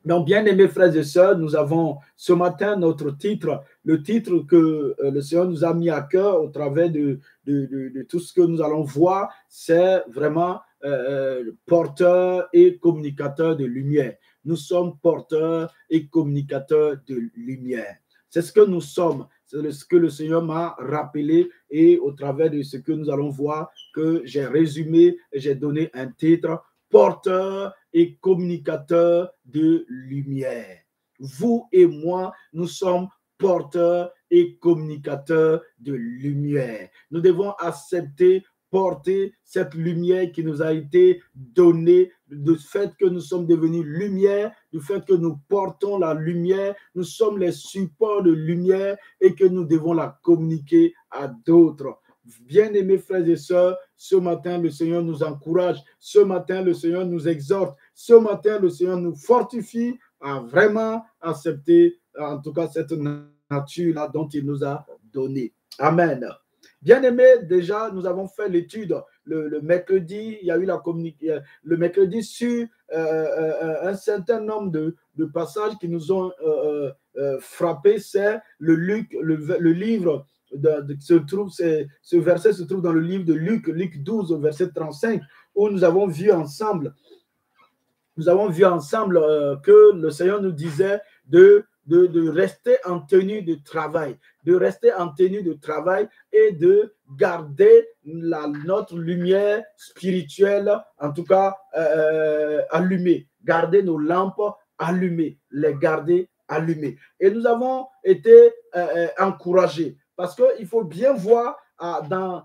Donc, bien aimés frères et sœurs, nous avons ce matin notre titre, le titre que le Seigneur nous a mis à cœur au travers de tout ce que nous allons voir, c'est vraiment porteur et communicateur de lumière. Nous sommes porteurs et communicateurs de lumière. C'est ce que nous sommes, c'est ce que le Seigneur m'a rappelé et au travers de ce que nous allons voir, que j'ai résumé et j'ai donné un titre, porteur et communicateur de lumière. Vous et moi, nous sommes porteurs et communicateurs de lumière. Nous devons accepter, porter cette lumière qui nous a été donnée, du fait que nous sommes devenus lumière, du fait que nous portons la lumière, nous sommes les supports de lumière et que nous devons la communiquer à d'autres. Bien-aimés frères et sœurs, ce matin, le Seigneur nous encourage. Ce matin, le Seigneur nous exhorte. Ce matin, le Seigneur nous fortifie à vraiment accepter, en tout cas, cette nature-là dont il nous a donné. Amen. Bien-aimés, déjà, nous avons fait l'étude le mercredi. Il y a eu la communication le mercredi sur un certain nombre de passages qui nous ont frappés. C'est le livre ce verset se trouve dans le livre de Luc 12, verset 35, où nous avons vu ensemble que le Seigneur nous disait de rester en tenue de travail, et de garder notre lumière spirituelle, en tout cas allumée, garder nos lampes allumées, les garder allumées. Et nous avons été encouragés. Parce qu'il faut bien voir dans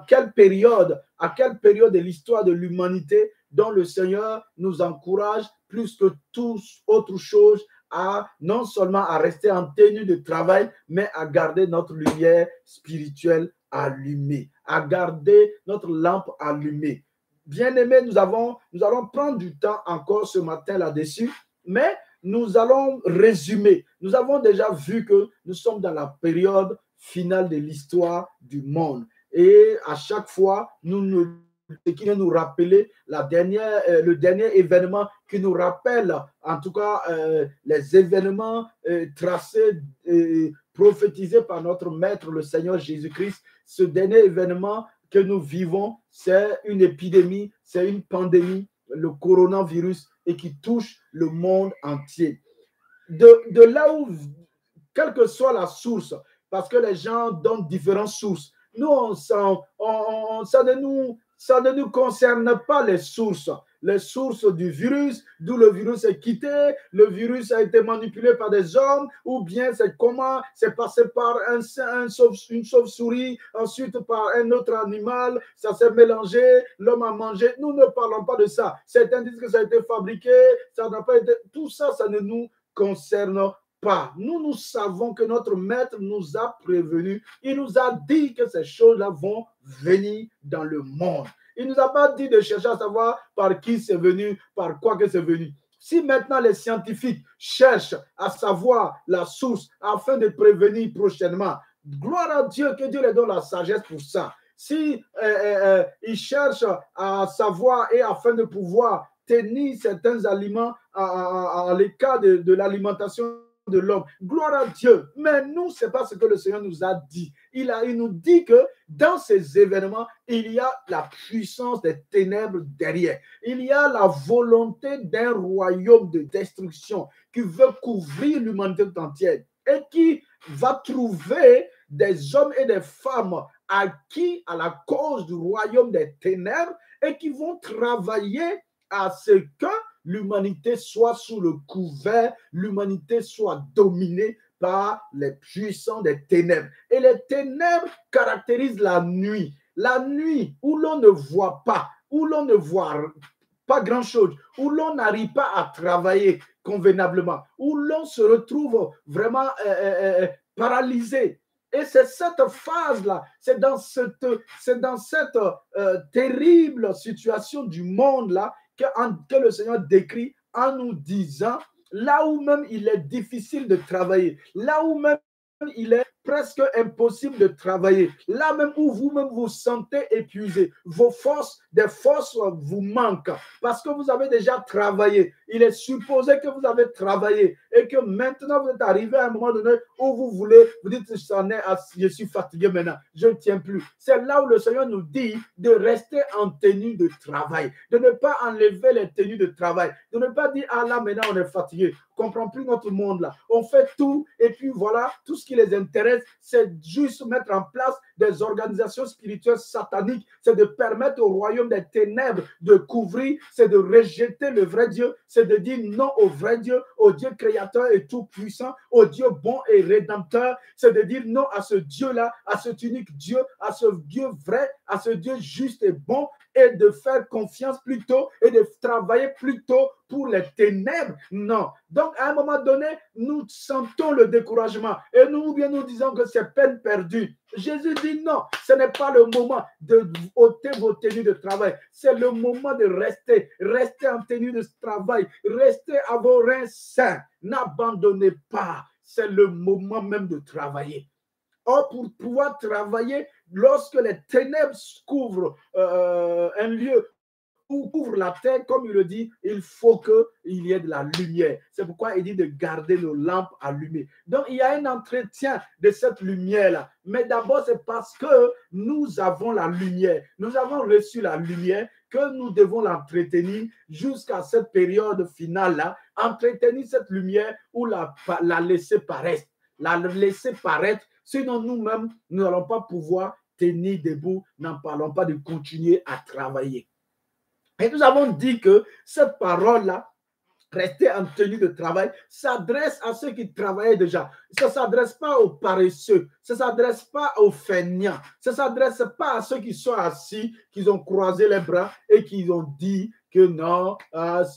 quelle période, à quelle période de l'histoire de l'humanité dont le Seigneur nous encourage plus que toute autre chose à non seulement à rester en tenue de travail, mais à garder notre lumière spirituelle allumée, à garder notre lampe allumée. Bien-aimés, nous allons prendre du temps encore ce matin là-dessus, mais nous allons résumer. Nous avons déjà vu que nous sommes dans la période finale de l'histoire du monde. Et à chaque fois, ce qui vient nous rappeler le dernier événement qui nous rappelle, en tout cas, les événements tracés, prophétisés par notre Maître, le Seigneur Jésus-Christ. Ce dernier événement que nous vivons, c'est une épidémie, c'est une pandémie, le coronavirus, et qui touche le monde entier. De là où, quelle que soit la source, parce que les gens donnent différentes sources, nous, ça ne nous concerne pas les sources du virus, d'où le virus est quitté, le virus a été manipulé par des hommes, ou bien c'est comment c'est passé par une chauve-souris, ensuite par un autre animal, ça s'est mélangé, l'homme a mangé. Nous ne parlons pas de ça. Certains disent que ça a été fabriqué, ça n'a pas été. Tout ça, ça ne nous concerne pas. Nous savons que notre Maître nous a prévenus. Il nous a dit que ces choses-là vont venir dans le monde. Il ne nous a pas dit de chercher à savoir par qui c'est venu, par quoi que c'est venu. Si maintenant les scientifiques cherchent à savoir la source afin de prévenir prochainement, gloire à Dieu, que Dieu leur donne la sagesse pour ça. Si ils cherchent à savoir et afin de pouvoir tenir certains aliments à l'écart de l'alimentation de l'homme. Gloire à Dieu. Mais nous, ce n'est pas ce que le Seigneur nous a dit. Il nous dit que dans ces événements, il y a la puissance des ténèbres derrière. Il y a la volonté d'un royaume de destruction qui veut couvrir l'humanité entière et qui va trouver des hommes et des femmes acquis à la cause du royaume des ténèbres et qui vont travailler à ce que l'humanité soit sous le couvert, l'humanité soit dominée par les puissants des ténèbres. Et les ténèbres caractérisent la nuit où l'on ne voit pas, où l'on ne voit pas grand-chose, où l'on n'arrive pas à travailler convenablement, où l'on se retrouve vraiment paralysé. Et c'est cette phase-là, c'est dans cette terrible situation du monde-là que le Seigneur décrit en nous disant, là où même il est difficile de travailler, là où même il est presque impossible de travailler. Là même où vous-même vous sentez épuisé, des forces vous manquent parce que vous avez déjà travaillé. Il est supposé que vous avez travaillé et que maintenant vous êtes arrivé à un moment donné où vous voulez, vous dites, je suis fatigué maintenant, je ne tiens plus. C'est là où le Seigneur nous dit de rester en tenue de travail, de ne pas enlever les tenues de travail, de ne pas dire, ah là maintenant on est fatigué, on ne comprend plus notre monde là. On fait tout et puis voilà, tout ce qui les intéresse, c'est juste mettre en place des organisations spirituelles sataniques, c'est de permettre au royaume des ténèbres de couvrir, c'est de rejeter le vrai Dieu, c'est de dire non au vrai Dieu, au Dieu créateur et tout-puissant, au Dieu bon et rédempteur, c'est de dire non à ce Dieu-là, à cet unique Dieu, à ce Dieu vrai, à ce Dieu juste et bon, et de faire confiance plutôt et de travailler plutôt pour les ténèbres. Non. Donc, à un moment donné, nous sentons le découragement et nous disons que c'est peine perdue. Jésus dit non, ce n'est pas le moment de ôter vos tenues de travail. C'est le moment de rester en tenue de travail, restez à vos reins saints. N'abandonnez pas. C'est le moment même de travailler. Or, pour pouvoir travailler, lorsque les ténèbres couvrent un lieu ou couvre la terre, comme il le dit, il faut qu'il y ait de la lumière. C'est pourquoi il dit de garder nos lampes allumées. Donc, il y a un entretien de cette lumière-là. Mais d'abord, c'est parce que nous avons la lumière. Nous avons reçu la lumière que nous devons l'entretenir jusqu'à cette période finale-là. Entretenir cette lumière ou la laisser paraître. La laisser paraître. Sinon, nous-mêmes, nous n'allons pas pouvoir tenir debout. N'en parlons pas de continuer à travailler. Et nous avons dit que cette parole-là, rester en tenue de travail, s'adresse à ceux qui travaillaient déjà. Ça ne s'adresse pas aux paresseux, ça ne s'adresse pas aux feignants, ça ne s'adresse pas à ceux qui sont assis, qui ont croisé les bras et qui ont dit que non,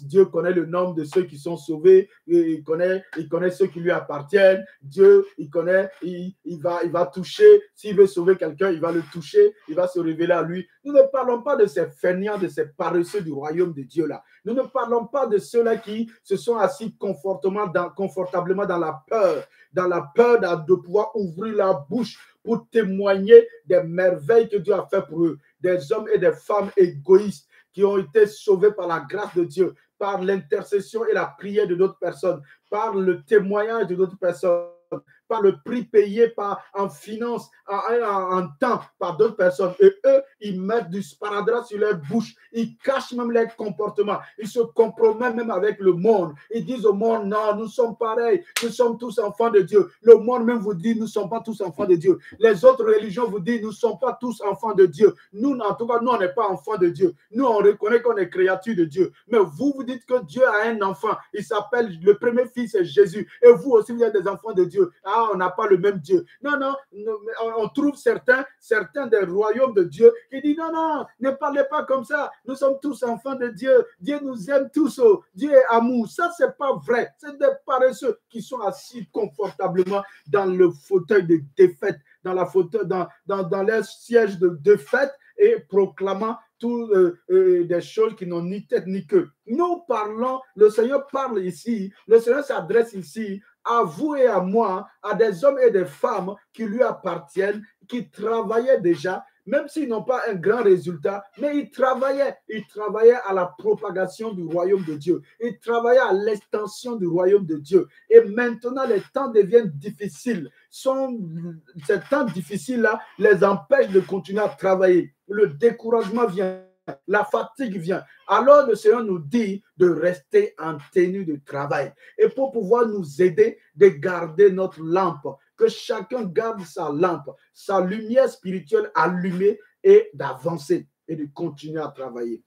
Dieu connaît le nombre de ceux qui sont sauvés, il connaît ceux qui lui appartiennent, Dieu, il connaît, il va toucher, s'il veut sauver quelqu'un, il va le toucher, il va se révéler à lui. Nous ne parlons pas de ces feignants, de ces paresseux du royaume de Dieu là. Nous ne parlons pas de ceux-là qui se sont assis confortablement dans la peur de pouvoir ouvrir la bouche pour témoigner des merveilles que Dieu a fait pour eux, des hommes et des femmes égoïstes qui ont été sauvés par la grâce de Dieu, par l'intercession et la prière de d'autres personnes, par le témoignage de d'autres personnes, par le prix payé en finance, en temps par d'autres personnes. Et eux, ils mettent du sparadrap sur leur bouche. Ils cachent même leurs comportements. Ils se compromettent même avec le monde. Ils disent au monde, non, nous sommes pareils. Nous sommes tous enfants de Dieu. Le monde même vous dit, nous ne sommes pas tous enfants de Dieu. Les autres religions vous disent, nous ne sommes pas tous enfants de Dieu. Nous, en tout cas, nous, on n'est pas enfants de Dieu. Nous, on reconnaît qu'on est créatures de Dieu. Mais vous, vous dites que Dieu a un enfant. Il s'appelle, le premier fils, c'est Jésus. Et vous aussi, vous êtes des enfants de Dieu. Ah, on n'a pas le même Dieu. Non, non, on trouve certains des royaumes de Dieu qui disent non, non, ne parlez pas comme ça. Nous sommes tous enfants de Dieu. Dieu nous aime tous. Oh. Dieu est amour. Ça, c'est pas vrai. C'est des paresseux qui sont assis confortablement dans le fauteuil de défaite, dans leur siège de défaite et proclamant toutes des choses qui n'ont ni tête ni queue. Nous parlons, le Seigneur parle ici, le Seigneur s'adresse ici à vous et à moi, à des hommes et des femmes qui lui appartiennent, qui travaillaient déjà, même s'ils n'ont pas un grand résultat, mais ils travaillaient à la propagation du royaume de Dieu, ils travaillaient à l'extension du royaume de Dieu. Et maintenant, les temps deviennent difficiles. Ces temps difficiles-là les empêchent de continuer à travailler. Le découragement vient, la fatigue vient. Alors le Seigneur nous dit de rester en tenue de travail. Et pour pouvoir nous aider de garder notre lampe, que chacun garde sa lampe, sa lumière spirituelle allumée et d'avancer et de continuer à travailler.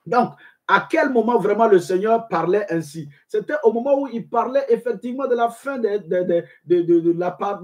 Donc, à quel moment vraiment le Seigneur parlait ainsi? C'était au moment où il parlait effectivement de la fin de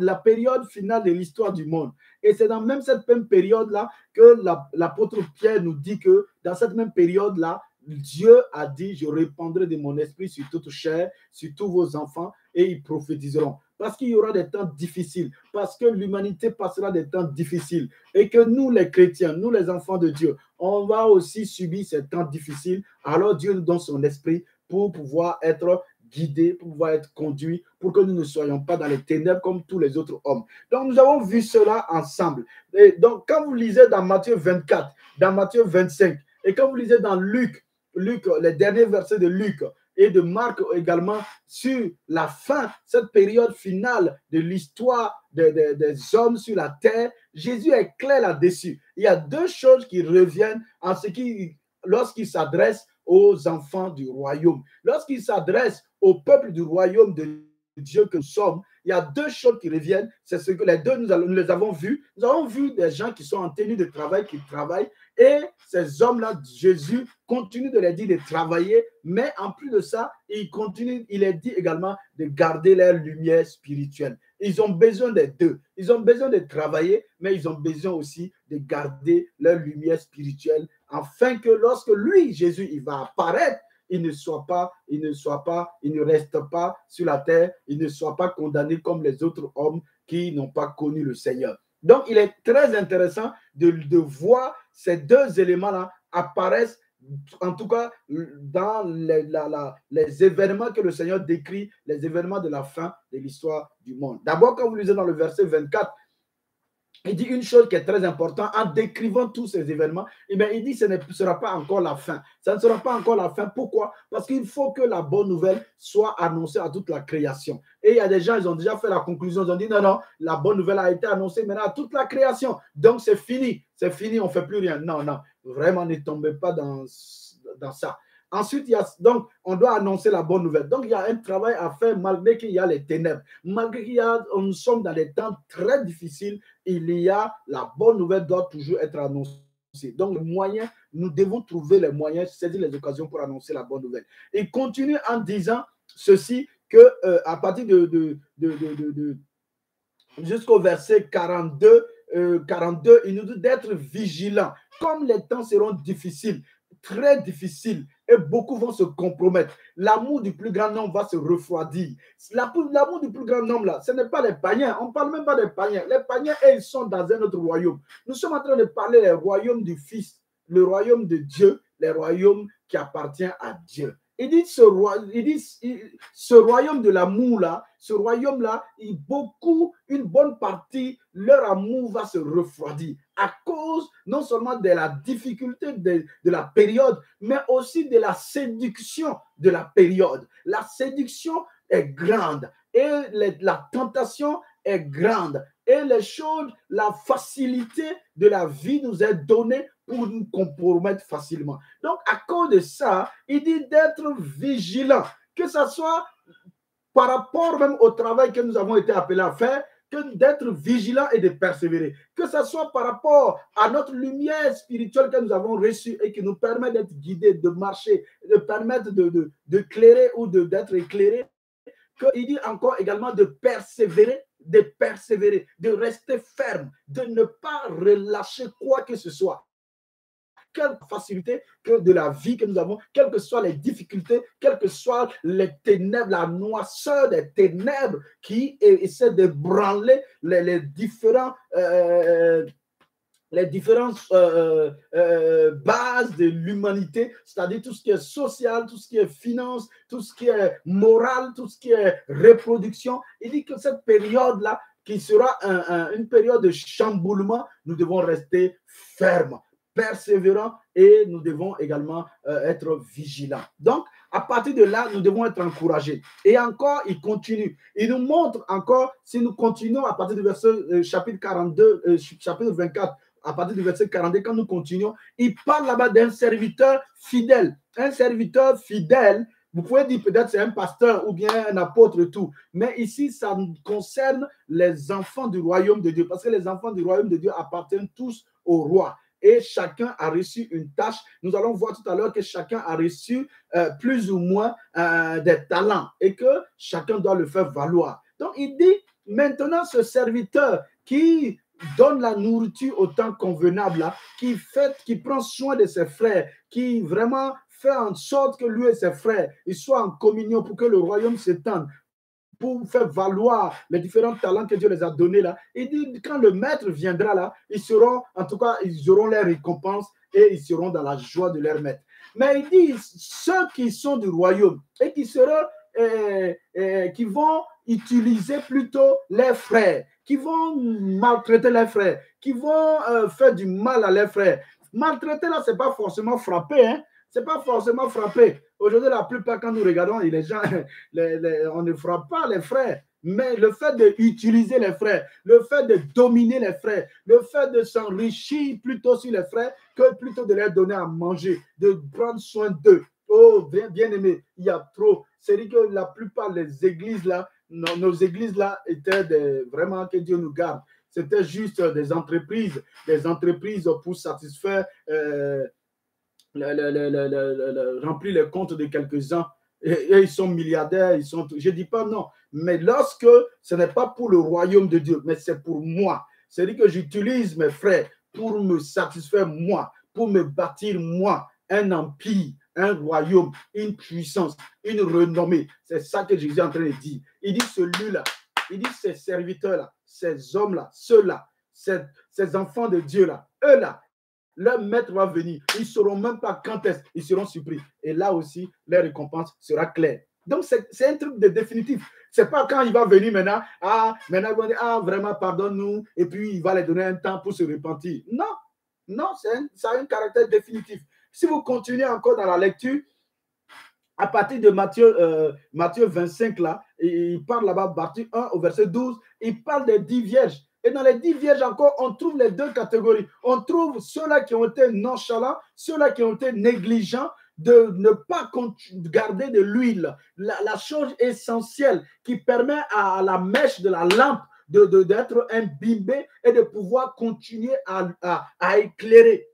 la période finale de l'histoire du monde. Et c'est dans même cette même période-là que l'apôtre Pierre nous dit que dans cette même période-là, Dieu a dit, je répandrai de mon esprit sur toute chair, sur tous vos enfants, et ils prophétiseront. Parce qu'il y aura des temps difficiles, parce que l'humanité passera des temps difficiles, et que nous, les chrétiens, nous, les enfants de Dieu, on va aussi subir ces temps difficiles. Alors Dieu nous donne son esprit pour pouvoir être guidés, pour pouvoir être conduits, pour que nous ne soyons pas dans les ténèbres comme tous les autres hommes. Donc, nous avons vu cela ensemble. Et donc, quand vous lisez dans Matthieu 24, dans Matthieu 25, et quand vous lisez dans Luc, les derniers versets de Luc et de Marc également, sur la fin, cette période finale de l'histoire des hommes sur la terre, Jésus est clair là-dessus. Il y a deux choses qui reviennent en ce qui, lorsqu'il s'adresse aux enfants du royaume. Lorsqu'il s'adresse au peuple du royaume de Dieu que nous sommes, il y a deux choses qui reviennent. C'est ce que les deux, nous les avons vus. Nous avons vu des gens qui sont en tenue de travail, qui travaillent. Et ces hommes-là, Jésus continue de les dire de travailler, mais en plus de ça, il est dit également de garder leur lumière spirituelle. Ils ont besoin des deux. Ils ont besoin de travailler, mais ils ont besoin aussi de garder leur lumière spirituelle, afin que lorsque lui, Jésus, il va apparaître, il ne reste pas sur la terre, il ne soit pas condamné comme les autres hommes qui n'ont pas connu le Seigneur. Donc, il est très intéressant de voir ces deux éléments-là apparaissent, en tout cas, dans les événements que le Seigneur décrit, les événements de la fin de l'histoire du monde. D'abord, quand vous lisez dans le verset 24, il dit une chose qui est très importante en décrivant tous ces événements. Eh bien, il dit que ce ne sera pas encore la fin. Ça ne sera pas encore la fin. Pourquoi? Parce qu'il faut que la bonne nouvelle soit annoncée à toute la création. Et il y a des gens, ils ont déjà fait la conclusion. Ils ont dit non, la bonne nouvelle a été annoncée maintenant à toute la création. Donc, c'est fini. C'est fini, on ne fait plus rien. Non, vraiment, ne tombez pas dans ça. Ensuite, donc, on doit annoncer la bonne nouvelle. Donc, il y a un travail à faire malgré qu'il y a les ténèbres. Malgré nous sommes dans des temps très difficiles, la bonne nouvelle doit toujours être annoncée. Donc, nous devons trouver les moyens, saisir les occasions pour annoncer la bonne nouvelle. Il continue en disant ceci, que à partir jusqu'au verset 42, il nous dit d'être vigilants. Comme les temps seront difficiles, très difficiles, et beaucoup vont se compromettre. L'amour du plus grand nombre va se refroidir. L'amour du plus grand nombre, là, ce n'est pas les païens. On ne parle même pas des païens. Les païens, ils sont dans un autre royaume. Nous sommes en train de parler des royaumes du Fils, le royaume de Dieu, les royaumes qui appartiennent à Dieu. Il dit ce royaume de l'amour-là, ce royaume-là, une bonne partie, leur amour va se refroidir à cause non seulement de la difficulté de la période, mais aussi de la séduction de la période. La séduction est grande et la tentation est grande. Et les choses, la facilité de la vie nous est donnée pour nous compromettre facilement. Donc, à cause de ça, il dit d'être vigilant, que ce soit par rapport même au travail que nous avons été appelés à faire, que d'être vigilant et de persévérer. Que ce soit par rapport à notre lumière spirituelle que nous avons reçue et qui nous permet d'être guidés, de marcher, de permettre d'éclairer ou d'être éclairés. Il dit encore également de persévérer, de rester ferme, de ne pas relâcher quoi que ce soit. Quelle facilité que de la vie que nous avons, quelles que soient les difficultés, quelles que soient les ténèbres, la noirceur des ténèbres qui essaient de branler les différentes bases de l'humanité, c'est-à-dire tout ce qui est social, tout ce qui est finance, tout ce qui est moral, tout ce qui est reproduction. Il dit que cette période-là, qui sera une période de chamboulement, nous devons rester fermes, persévérants, et nous devons également être vigilants. Donc, à partir de là, nous devons être encouragés. Et encore, il continue. Il nous montre encore, si nous continuons à partir du verset chapitre 42, chapitre 24, à partir du verset 42, quand nous continuons, il parle là-bas d'un serviteur fidèle. Un serviteur fidèle, vous pouvez dire peut-être c'est un pasteur ou bien un apôtre et tout. Mais ici, ça concerne les enfants du royaume de Dieu. Parce que les enfants du royaume de Dieu appartiennent tous au roi. Et chacun a reçu une tâche. Nous allons voir tout à l'heure que chacun a reçu plus ou moins des talents et que chacun doit le faire valoir. Donc, il dit maintenant ce serviteur qui donne la nourriture au temps convenable, là, qui prend soin de ses frères, qui vraiment fait en sorte que lui et ses frères ils soient en communion pour que le royaume s'étende, pour faire valoir les différents talents que Dieu les a donnés là. Il dit quand le maître viendra là, ils seront, en tout cas, ils auront leur récompense et ils seront dans la joie de leur maître. Mais il dit ceux qui sont du royaume et qui seront qui vont utiliser plutôt les frères, qui vont maltraiter les frères, qui vont faire du mal à leurs frères. Maltraiter là, c'est pas forcément frapper, hein? C'est pas forcément frapper. Aujourd'hui, la plupart, quand nous regardons, les gens, on ne frappe pas les frères. Mais le fait d'utiliser les frères, le fait de dominer les frères, le fait de s'enrichir plutôt sur les frères que plutôt de leur donner à manger, de prendre soin d'eux. Oh, bien aimé, il y a trop. C'est-à-dire que la plupart des églises là, nos églises là étaient vraiment, que Dieu nous garde. C'était juste des entreprises pour satisfaire, remplir les comptes de quelques-uns. Et ils sont milliardaires, je ne dis pas non. Mais lorsque ce n'est pas pour le royaume de Dieu, mais c'est pour moi. C'est-à-dire que j'utilise mes frères pour me satisfaire moi, pour me bâtir moi, un empire, un royaume, une puissance, une renommée. C'est ça que Jésus est en train de dire. Il dit celui-là, il dit ces serviteurs-là, ces hommes-là, ceux-là, ces enfants de Dieu-là, eux-là, leur maître va venir. Ils ne sauront même pas quand est-ce ils seront surpris. Et là aussi, leur récompense sera claire. Donc, c'est un truc de définitif. Ce n'est pas quand il va venir maintenant, maintenant il va dire, vraiment, pardonne-nous, et puis il va les donner un temps pour se repentir. Non, non, ça a un caractère définitif. Si vous continuez encore dans la lecture, à partir de Matthieu 25, là, il parle là-bas, partie 1 au verset 12, il parle des 10 vierges. Et dans les 10 vierges encore, on trouve les deux catégories. On trouve ceux-là qui ont été nonchalants, ceux-là qui ont été négligents, de ne pas garder de l'huile. La chose essentielle qui permet à la mèche de la lampe d'être imbibée et de pouvoir continuer à éclairer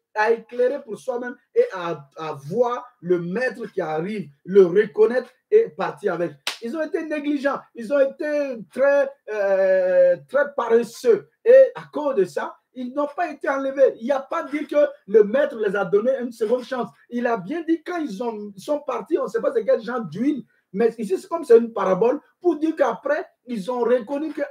pour soi-même et à voir le maître qui arrive, le reconnaître et partir avec. Ils ont été négligents, ils ont été très paresseux. Et à cause de ça, ils n'ont pas été enlevés. Il n'y a pas dit que le maître les a donné une seconde chance. Il a bien dit quand ils sont partis, on ne sait pas c'est quel genre d'huile, mais ici, c'est comme c'est une parabole pour dire qu'après, ils ont reconnu que,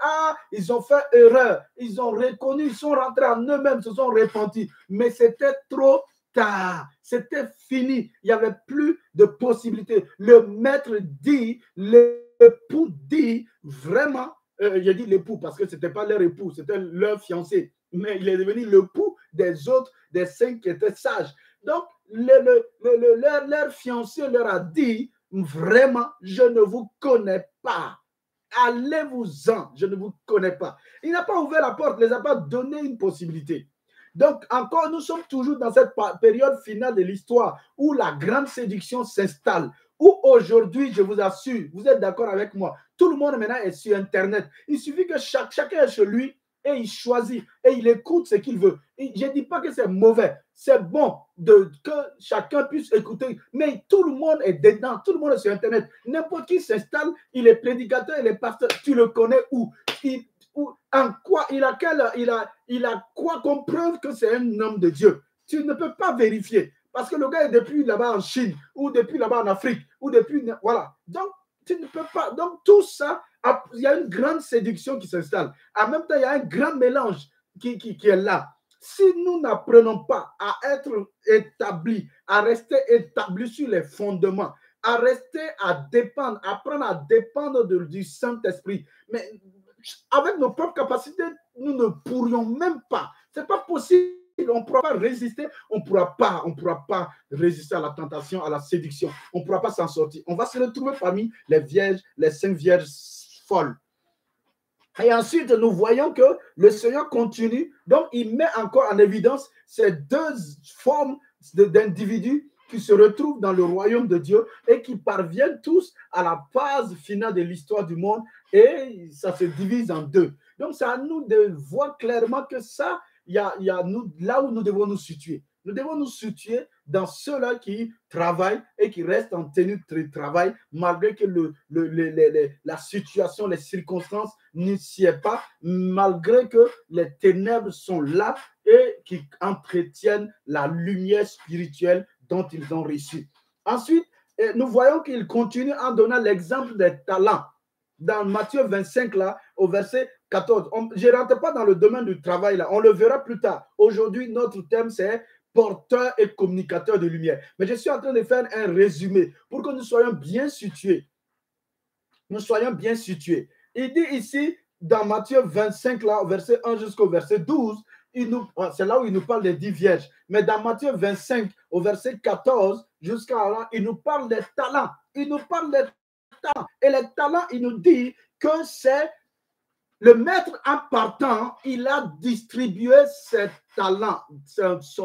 ils ont fait erreur. Ils ont reconnu, ils sont rentrés en eux-mêmes, se sont repentis. Mais c'était trop tard. C'était fini. Il n'y avait plus de possibilités. Le maître dit, l'époux dit, vraiment, j'ai dit l'époux parce que ce n'était pas leur époux, c'était leur fiancé. Mais il est devenu l'époux des autres, des 5 qui étaient sages. Donc, leur fiancé leur a dit, vraiment, je ne vous connais pas. Allez-vous-en, je ne vous connais pas. Il n'a pas ouvert la porte, il ne les a pas donné une possibilité. Donc, encore, nous sommes toujours dans cette période finale de l'histoire où la grande séduction s'installe. Où aujourd'hui, je vous assure, vous êtes d'accord avec moi, tout le monde maintenant est sur Internet. Il suffit que chacun est chez lui et il choisit et il écoute ce qu'il veut. Et je ne dis pas que c'est mauvais, c'est bon que chacun puisse écouter, mais tout le monde est dedans, tout le monde est sur Internet. N'importe qui s'installe, il est prédicateur, il est pasteur, tu le connais où? En quoi il a quoi comme preuve que c'est un homme de Dieu? Tu ne peux pas vérifier parce que le gars est depuis là-bas en Chine ou depuis là-bas en Afrique ou depuis voilà. Donc tu ne peux pas. Donc tout ça, il y a une grande séduction qui s'installe. En même temps, il y a un grand mélange qui est là. Si nous n'apprenons pas à être établis, à rester établis sur les fondements, à rester à dépendre, apprendre à dépendre du Saint-Esprit, mais avec nos propres capacités, nous ne pourrions même pas. Ce n'est pas possible. On ne pourra pas résister. On ne pourra pas résister à la tentation, à la séduction. On ne pourra pas s'en sortir. On va se retrouver parmi les vierges, les 5 vierges folles. Et ensuite, nous voyons que le Seigneur continue. Donc, il met encore en évidence ces deux formes d'individus qui se retrouvent dans le royaume de Dieu et qui parviennent tous à la phase finale de l'histoire du monde et ça se divise en deux. Donc, c'est à nous de voir clairement que ça, il y a nous, là où nous devons nous situer. Nous devons nous situer dans ceux-là qui travaillent et qui restent en tenue de travail malgré que la situation, les circonstances n'y s'y est pas, malgré que les ténèbres sont là et qui entretiennent la lumière spirituelle dont ils ont reçu. Ensuite, nous voyons qu'il continue en donnant l'exemple des talents. Dans Matthieu 25, là, au verset 14. Je ne rentre pas dans le domaine du travail, là. On le verra plus tard. Aujourd'hui, notre thème, c'est porteur et communicateur de lumière. Mais je suis en train de faire un résumé pour que nous soyons bien situés. nous soyons bien situés. Il dit ici, dans Matthieu 25, là, verset 1 jusqu'au verset 12, c'est là où il nous parle des 10 vierges. Mais dans Matthieu 25, au verset 14 jusqu'à là, il nous parle des talents. Il nous parle des talents. Et les talents, il nous dit que c'est le maître en partant, il a distribué ses talents,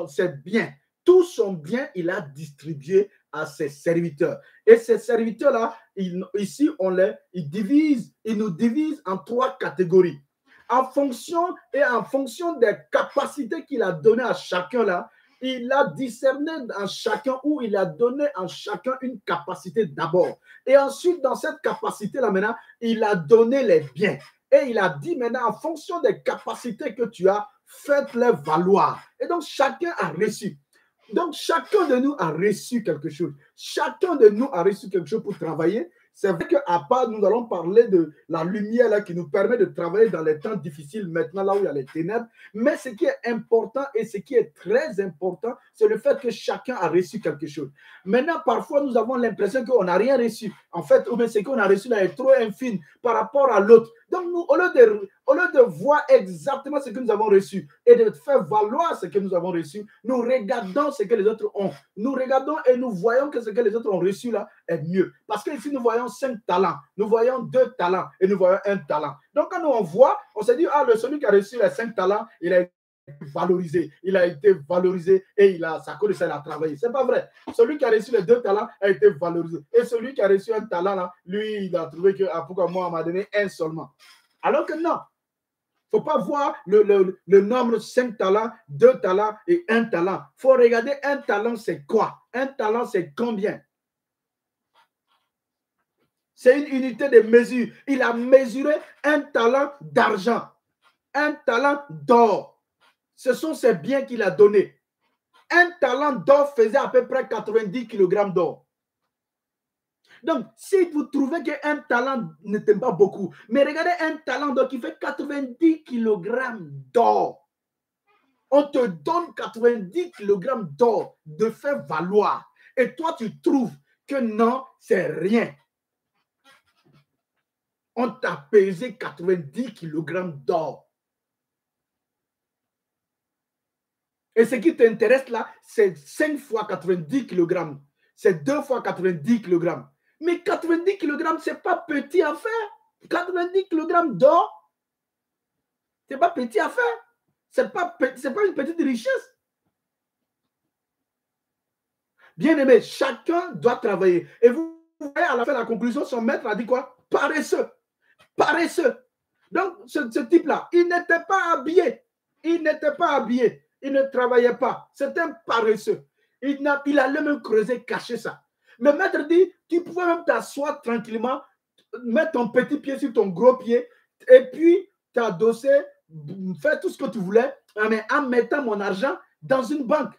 ses biens. Tout son bien, il a distribué à ses serviteurs. Et ces serviteurs-là, ici, ils nous divisent en 3 catégories. En fonction des capacités qu'il a données à chacun là, il a discerné en chacun, ou il a donné en chacun une capacité d'abord. Et ensuite, dans cette capacité-là, maintenant, il a donné les biens. Et il a dit maintenant, en fonction des capacités que tu as, faites-les valoir. Et donc, chacun a reçu. Donc, chacun de nous a reçu quelque chose. Chacun de nous a reçu quelque chose pour travailler. C'est vrai qu'à part, nous allons parler de la lumière là, qui nous permet de travailler dans les temps difficiles, maintenant là où il y a les ténèbres. Mais ce qui est important et ce qui est très important, c'est le fait que chacun a reçu quelque chose. Maintenant, parfois, nous avons l'impression qu'on n'a rien reçu. En fait, ou bien ce qu'on a reçu là est trop infime par rapport à l'autre. Donc, nous, au lieu de voir exactement ce que nous avons reçu et de faire valoir ce que nous avons reçu, nous regardons ce que les autres ont. Nous regardons et nous voyons que ce que les autres ont reçu là est mieux. Parce que ici, nous voyons 5 talents, nous voyons 2 talents et nous voyons 1 talent. Donc, quand nous on voit, on se dit, celui qui a reçu les 5 talents, il a été valorisé. Il a été valorisé et sa connaissance, il a travaillé. Ce n'est pas vrai. Celui qui a reçu les 2 talents a été valorisé. Et celui qui a reçu 1 talent, là, lui, il a trouvé que pourquoi moi, on m'a donné 1 seulement. Alors que non. Il ne faut pas voir le nombre 5 talents, 2 talents et 1 talent. Il faut regarder 1 talent, c'est quoi? 1 talent, c'est combien? C'est une unité de mesure. Il a mesuré 1 talent d'argent, 1 talent d'or. Ce sont ses biens qu'il a donnés. 1 talent d'or faisait à peu près 90 kg d'or. Donc, si vous trouvez qu'un talent n'était pas beaucoup, mais regardez un talent d'or qui fait 90 kg d'or. On te donne 90 kg d'or de faire valoir. Et toi, tu trouves que non, c'est rien. On t'a pesé 90 kg d'or. Et ce qui t'intéresse là, c'est 5 fois 90 kg. C'est 2 fois 90 kg. Mais 90 kg, ce n'est pas petit à faire. 90 kg d'or, ce n'est pas petit à faire. Ce n'est pas une petite richesse. Bien aimé, chacun doit travailler. Et vous voyez, à la fin de la conclusion, son maître a dit quoi? Paresseux. Paresseux. Donc, ce type-là, il n'était pas habillé. Il n'était pas habillé. Il ne travaillait pas. C'est un paresseux. Il allait même creuser, cacher ça. Le maître dit, tu pouvais même t'asseoir tranquillement, mettre ton petit pied sur ton gros pied, et puis t'adosser, faire tout ce que tu voulais, mais en mettant mon argent dans une banque.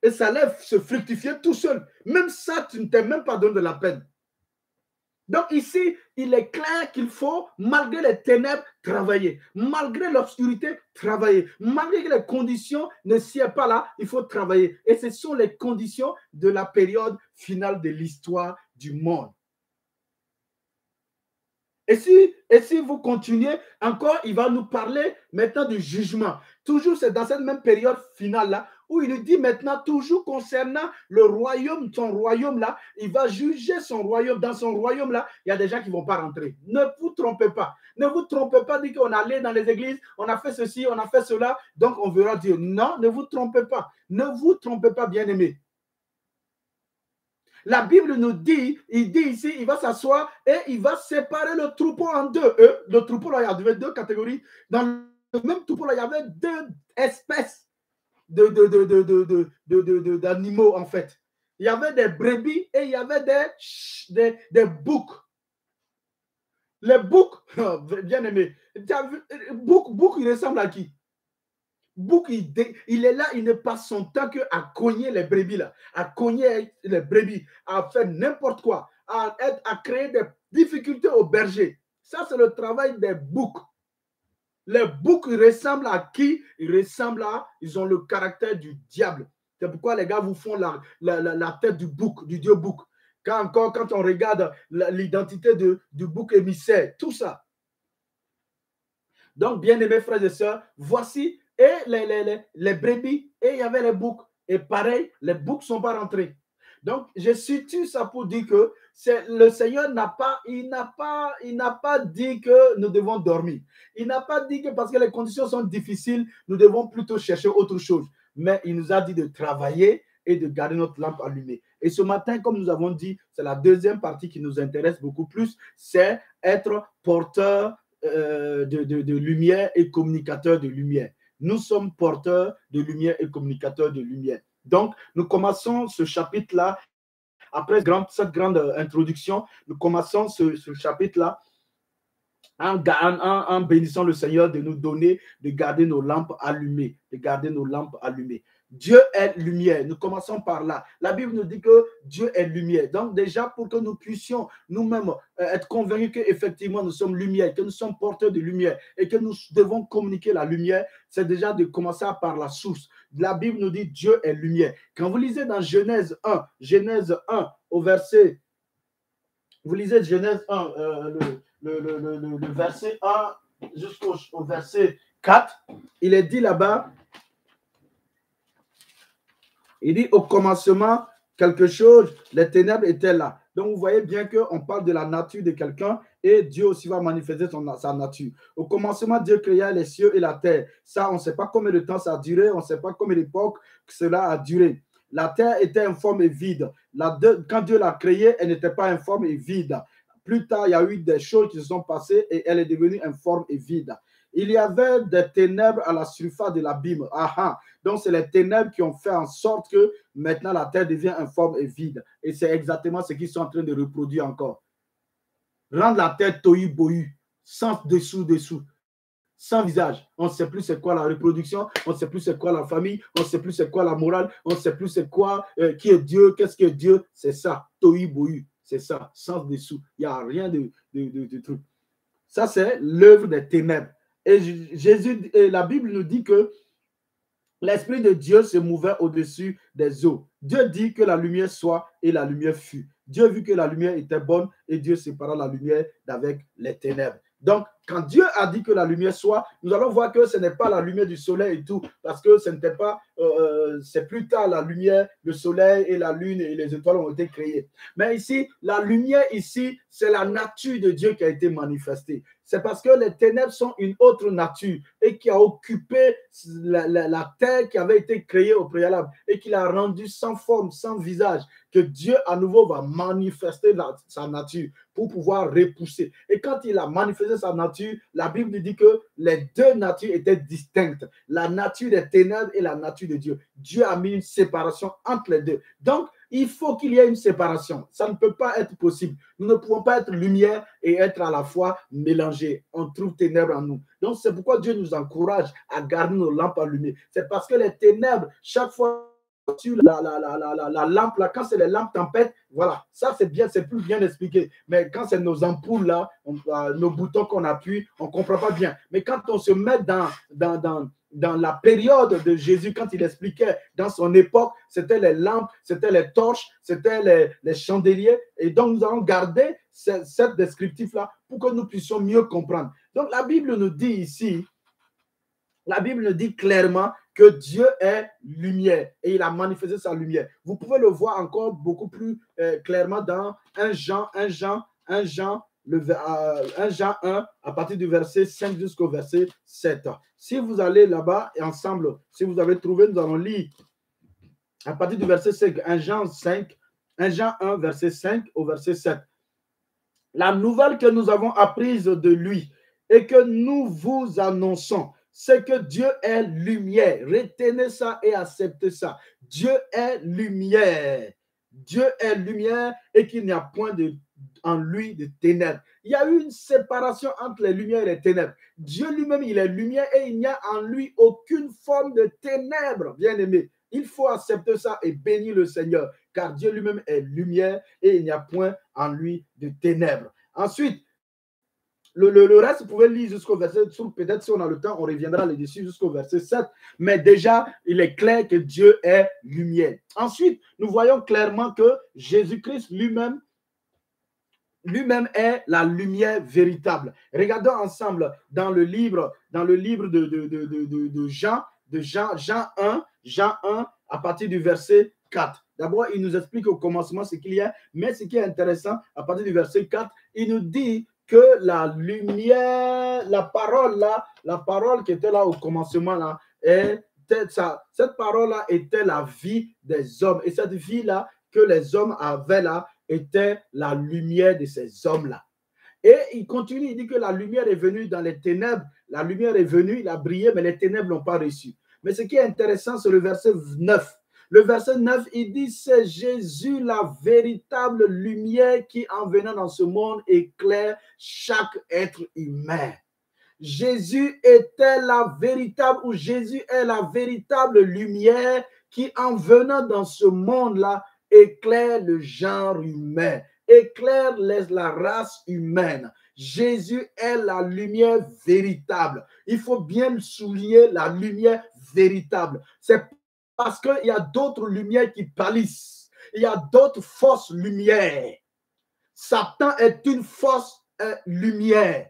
Et ça allait se fructifier tout seul. Même ça, tu ne t'es même pas donné de la peine. Donc ici, il est clair qu'il faut, malgré les ténèbres, travailler. Malgré l'obscurité, travailler. Malgré que les conditions ne soient pas là, il faut travailler. Et ce sont les conditions de la période finale de l'histoire du monde. Et si vous continuez, encore, il va nous parler maintenant du jugement. Toujours, c'est dans cette même période finale-là, où il nous dit maintenant, toujours concernant le royaume, son royaume-là, il va juger son royaume. Dans son royaume-là, il y a des gens qui ne vont pas rentrer. Ne vous trompez pas. Ne vous trompez pas, dit qu'on allait dans les églises, on a fait ceci, on a fait cela, donc on verra Dieu. Non, ne vous trompez pas. Ne vous trompez pas, bien-aimés. La Bible nous dit, il dit ici, il va s'asseoir et il va séparer le troupeau en deux. Le troupeau, là, il y avait 2 catégories. Dans le même troupeau, là, il y avait 2 espèces d'animaux, en fait. Il y avait des brebis et il y avait des boucs. Les boucs, bien aimé, bouc, il ressemble à qui? Bouc, il est là, il ne passe son temps qu'à cogner les brebis, là, à cogner les brebis, à faire n'importe quoi, à créer des difficultés aux bergers. Ça, c'est le travail des boucs. Les boucs, ils ressemblent à qui? Ils ont le caractère du diable. C'est pourquoi les gars vous font la tête du bouc, du dieu bouc. Quand on regarde l'identité du bouc émissaire, tout ça. Donc, bien-aimés frères et sœurs, voici et les brebis et il y avait les boucs. Et pareil, les boucs ne sont pas rentrés. Donc, je situe ça pour dire que le Seigneur n'a pas dit que nous devons dormir. Il n'a pas dit que parce que les conditions sont difficiles, nous devons plutôt chercher autre chose. Mais il nous a dit de travailler et de garder notre lampe allumée. Et ce matin, comme nous avons dit, c'est la deuxième partie qui nous intéresse beaucoup plus, c'est être porteur de lumière et communicateur de lumière. Nous sommes porteurs de lumière et communicateurs de lumière. Donc, nous commençons ce chapitre-là, après cette grande introduction, nous commençons ce chapitre-là en bénissant le Seigneur de nous donner, de garder nos lampes allumées, de garder nos lampes allumées. Dieu est lumière. Nous commençons par là. La Bible nous dit que Dieu est lumière. Donc déjà, pour que nous puissions nous-mêmes être convaincus qu'effectivement nous sommes lumière, que nous sommes porteurs de lumière et que nous devons communiquer la lumière, c'est déjà de commencer par la source. La Bible nous dit Dieu est lumière. Quand vous lisez dans Genèse 1 au verset, vous lisez Genèse 1, le verset 1 jusqu'au verset 4, il est dit là-bas, il dit au commencement, quelque chose, les ténèbres étaient là. Donc, vous voyez bien qu'on parle de la nature de quelqu'un et Dieu aussi va manifester sa nature. Au commencement, Dieu créa les cieux et la terre. Ça, on ne sait pas combien de temps ça a duré, on ne sait pas combien d'époques cela a duré. La terre était informe et vide. Quand Dieu l'a créée, elle n'était pas informe et vide. Plus tard, il y a eu des choses qui se sont passées et elle est devenue informe et vide. Il y avait des ténèbres à la surface de l'abîme. Donc, c'est les ténèbres qui ont fait en sorte que maintenant la terre devient informe et vide. Et c'est exactement ce qu'ils sont en train de reproduire encore. Rendre la terre tohu-bohu, sans dessous, sans visage. On ne sait plus c'est quoi la reproduction, on ne sait plus c'est quoi la famille, on ne sait plus c'est quoi la morale, on ne sait plus c'est quoi, qui est Dieu, qu'est-ce que Dieu. C'est ça, tohu-bohu, c'est ça, sans dessous. Il n'y a rien de truc. Ça, c'est l'œuvre des ténèbres. Et la Bible nous dit que l'Esprit de Dieu se mouvait au-dessus des eaux. Dieu dit que la lumière soit et la lumière fut. Dieu vit que la lumière était bonne et Dieu sépara la lumière d'avec les ténèbres. Donc, quand Dieu a dit que la lumière soit, nous allons voir que ce n'est pas la lumière du soleil et tout, parce que ce n'était pas, c'est plus tard la lumière, le soleil et la lune et les étoiles ont été créés. Mais ici, la lumière ici, c'est la nature de Dieu qui a été manifestée. C'est parce que les ténèbres sont une autre nature et qui a occupé la terre qui avait été créée au préalable et qui l'a rendue sans forme, sans visage, que Dieu à nouveau va manifester sa nature pour pouvoir repousser. Et quand il a manifesté sa nature, la Bible nous dit que les deux natures étaient distinctes. La nature des ténèbres et la nature de Dieu. Dieu a mis une séparation entre les deux. Donc, il faut qu'il y ait une séparation. Ça ne peut pas être possible. Nous ne pouvons pas être lumière et être à la fois mélangés. On trouve ténèbres en nous. Donc, c'est pourquoi Dieu nous encourage à garder nos lampes allumées. C'est parce que les ténèbres, chaque fois sur la lampe, là, quand c'est les lampes tempête, voilà, ça c'est bien, c'est plus bien expliqué. Mais quand c'est nos ampoules là, nos boutons qu'on appuie, on ne comprend pas bien. Mais quand on se met dans la période de Jésus, quand il expliquait dans son époque, c'était les lampes, c'était les torches, c'était les chandeliers. Et donc, nous allons garder cette descriptif-là pour que nous puissions mieux comprendre. Donc, la Bible nous dit ici, la Bible nous dit clairement que Dieu est lumière et il a manifesté sa lumière. Vous pouvez le voir encore beaucoup plus clairement dans 1 Jean 1 à partir du verset 5 jusqu'au verset 7. Si vous allez là-bas et ensemble, si vous avez trouvé, nous allons lire à partir du verset 5, 1 Jean 1, verset 5 au verset 7. La nouvelle que nous avons apprise de lui et que nous vous annonçons, c'est que Dieu est lumière. Retenez ça et acceptez ça. Dieu est lumière. Dieu est lumière et qu'il n'y a point en lui de ténèbres. Il y a eu une séparation entre les lumières et les ténèbres. Dieu lui-même, il est lumière et il n'y a en lui aucune forme de ténèbres, bien-aimé. Il faut accepter ça et bénir le Seigneur, car Dieu lui-même est lumière et il n'y a point en lui de ténèbres. Ensuite, Le reste, vous pouvez lire jusqu'au verset, peut-être si on a le temps, on reviendra là-dessus jusqu'au verset 7. Mais déjà, il est clair que Dieu est lumière. Ensuite, nous voyons clairement que Jésus-Christ lui-même est la lumière véritable. Regardons ensemble dans le livre de Jean 1, à partir du verset 4. D'abord, il nous explique au commencement ce qu'il y a, mais ce qui est intéressant, à partir du verset 4, il nous dit que la lumière, la parole qui était là au commencement, là, cette parole-là était la vie des hommes. Et cette vie-là que les hommes avaient là était la lumière de ces hommes-là. Et il continue, il dit que la lumière est venue dans les ténèbres. La lumière est venue, il a brillé, mais les ténèbres ne l'ont pas reçu. Mais ce qui est intéressant, c'est le verset 9. Le verset 9, il dit, c'est Jésus la véritable lumière qui, en venant dans ce monde, éclaire chaque être humain. Jésus était la véritable, ou Jésus est la véritable lumière qui, en venant dans ce monde-là, éclaire le genre humain, éclaire la race humaine. Jésus est la lumière véritable. Il faut bien le souligner, la lumière véritable. C'est parce qu'il y a d'autres lumières qui pâlissent. Il y a d'autres fausses lumières. Satan est une fausse lumière.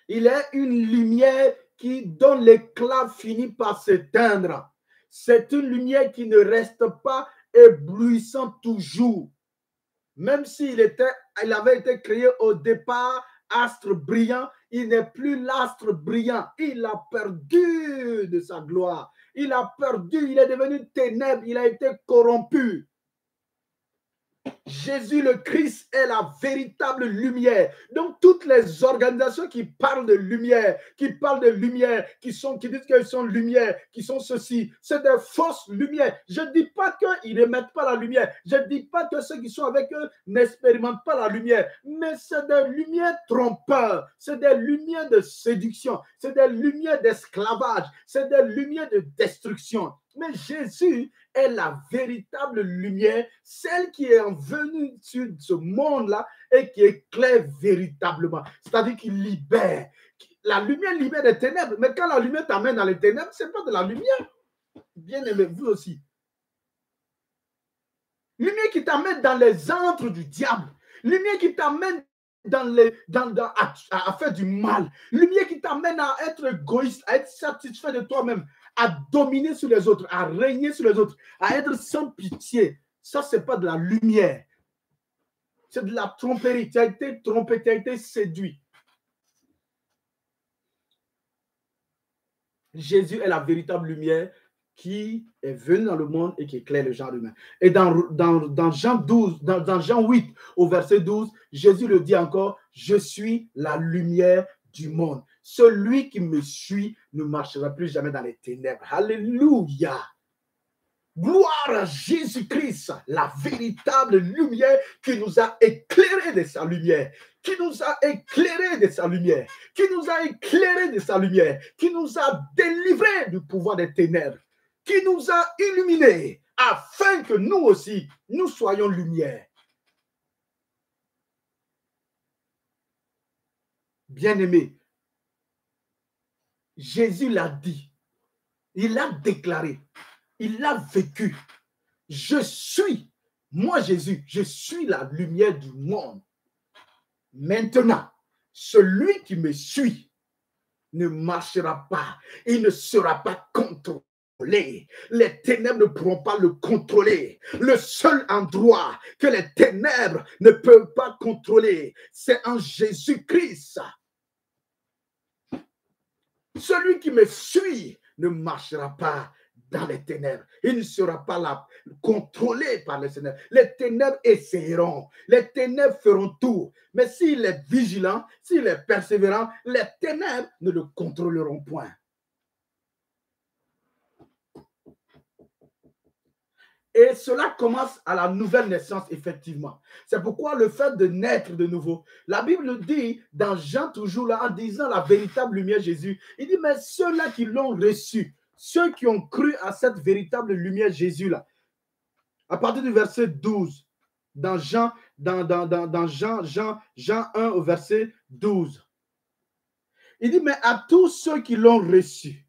Il est une lumière dont l'éclat finit par s'éteindre. C'est une lumière qui ne reste pas éblouissant toujours. Même s'il avait été créé au départ astre brillant, il n'est plus l'astre brillant. Il a perdu de sa gloire. Il a perdu, il est devenu ténèbres, il a été corrompu. Jésus le Christ est la véritable lumière. Donc toutes les organisations qui parlent de lumière, qui disent qu'elles sont lumière, qui sont ceci, c'est des fausses lumières. Je ne dis pas qu'ils n'émettent pas la lumière. Je ne dis pas que ceux qui sont avec eux n'expérimentent pas la lumière. Mais c'est des lumières trompeurs. C'est des lumières de séduction. C'est des lumières d'esclavage. C'est des lumières de destruction. Mais Jésus est la véritable lumière, celle qui est venue sur ce monde-là et qui éclaire véritablement. C'est-à-dire qu'il libère. La lumière libère des ténèbres. Mais quand la lumière t'amène dans les ténèbres, ce n'est pas de la lumière. Bien aimé, vous aussi. Lumière qui t'amène dans les antres du diable. Lumière qui t'amène à faire du mal. Lumière qui t'amène à être égoïste, à être satisfait de toi-même, à dominer sur les autres, à régner sur les autres, à être sans pitié. Ça, ce n'est pas de la lumière. C'est de la tromperie. Tu as été trompé, tu as été séduit. Jésus est la véritable lumière qui est venu dans le monde et qui éclaire le genre humain. Et dans Jean 12, dans Jean 8, au verset 12, Jésus le dit encore, je suis la lumière du monde. Celui qui me suit ne marchera plus jamais dans les ténèbres. Alléluia. Gloire à Jésus-Christ, la véritable lumière qui nous a éclairés de sa lumière, qui nous a éclairés de sa lumière, qui nous a éclairés de sa lumière, qui nous a délivrés du pouvoir des ténèbres, qui nous a illuminés afin que nous aussi, nous soyons lumière. Bien-aimé, Jésus l'a dit, il l'a déclaré, il l'a vécu. Je suis, moi Jésus, je suis la lumière du monde. Maintenant, celui qui me suit ne marchera pas, il ne sera pas contrôlé. Les ténèbres ne pourront pas le contrôler. Le seul endroit que les ténèbres ne peuvent pas contrôler, c'est en Jésus-Christ. Celui qui me suit ne marchera pas dans les ténèbres. Il ne sera pas là, contrôlé par les ténèbres. Les ténèbres essaieront. Les ténèbres feront tout. Mais s'il est vigilant, s'il est persévérant, les ténèbres ne le contrôleront point. Et cela commence à la nouvelle naissance, effectivement. C'est pourquoi le fait de naître de nouveau, la Bible dit, dans Jean toujours là, en disant la véritable lumière Jésus, il dit, mais ceux-là qui l'ont reçu, ceux qui ont cru à cette véritable lumière Jésus-là, à partir du verset 12, dans Jean 1 au verset 12, Il dit, mais à tous ceux qui l'ont reçu,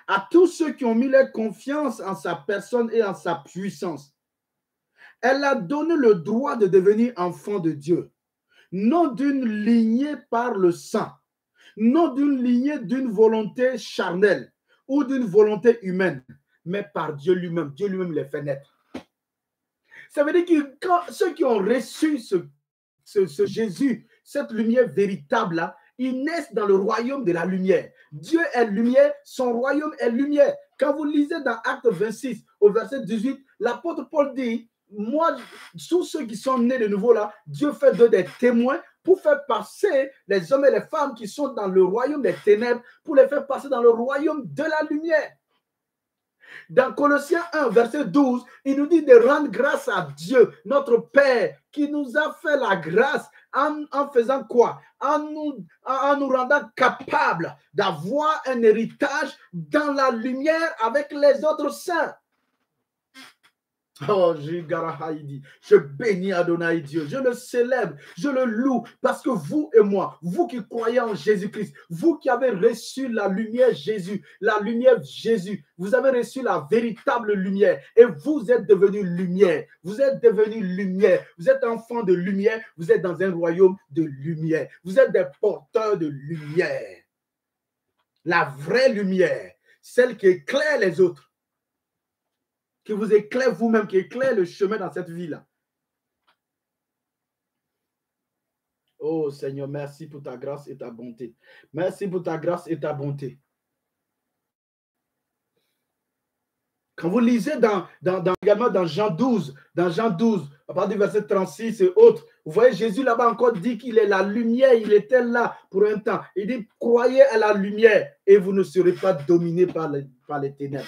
à tous ceux qui ont mis leur confiance en sa personne et en sa puissance, elle a donné le droit de devenir enfant de Dieu, non d'une lignée par le sang, non d'une lignée d'une volonté charnelle ou d'une volonté humaine, mais par Dieu lui-même. Dieu lui-même les fait naître. Ça veut dire que ceux qui ont reçu ce Jésus, cette lumière véritable-là, ils naissent dans le royaume de la lumière. Dieu est lumière, son royaume est lumière. Quand vous lisez dans Acte 26, au verset 18, l'apôtre Paul dit, moi, tous ceux qui sont nés de nouveau là, Dieu fait d'eux des témoins pour faire passer les hommes et les femmes qui sont dans le royaume des ténèbres, pour les faire passer dans le royaume de la lumière. Dans Colossiens 1, verset 12, il nous dit de rendre grâce à Dieu, notre Père, qui nous a fait la grâce en faisant quoi? En nous rendant capables d'avoir un héritage dans la lumière avec les autres saints. Oh, je bénis Adonai Dieu, je le célèbre, je le loue, parce que vous et moi, vous qui croyez en Jésus-Christ, vous qui avez reçu la lumière Jésus, vous avez reçu la véritable lumière et vous êtes devenus lumière, vous êtes devenus lumière, vous êtes enfants de lumière, vous êtes dans un royaume de lumière, vous êtes des porteurs de lumière. La vraie lumière, celle qui éclaire les autres, qui vous éclaire vous-même, qui éclaire le chemin dans cette vie-là. Oh Seigneur, merci pour ta grâce et ta bonté. Merci pour ta grâce et ta bonté. Quand vous lisez également dans Jean 12, à partir du verset 36 et autres, vous voyez Jésus là-bas encore dit qu'il est la lumière, il était là pour un temps. Il dit, croyez à la lumière et vous ne serez pas dominés par les ténèbres.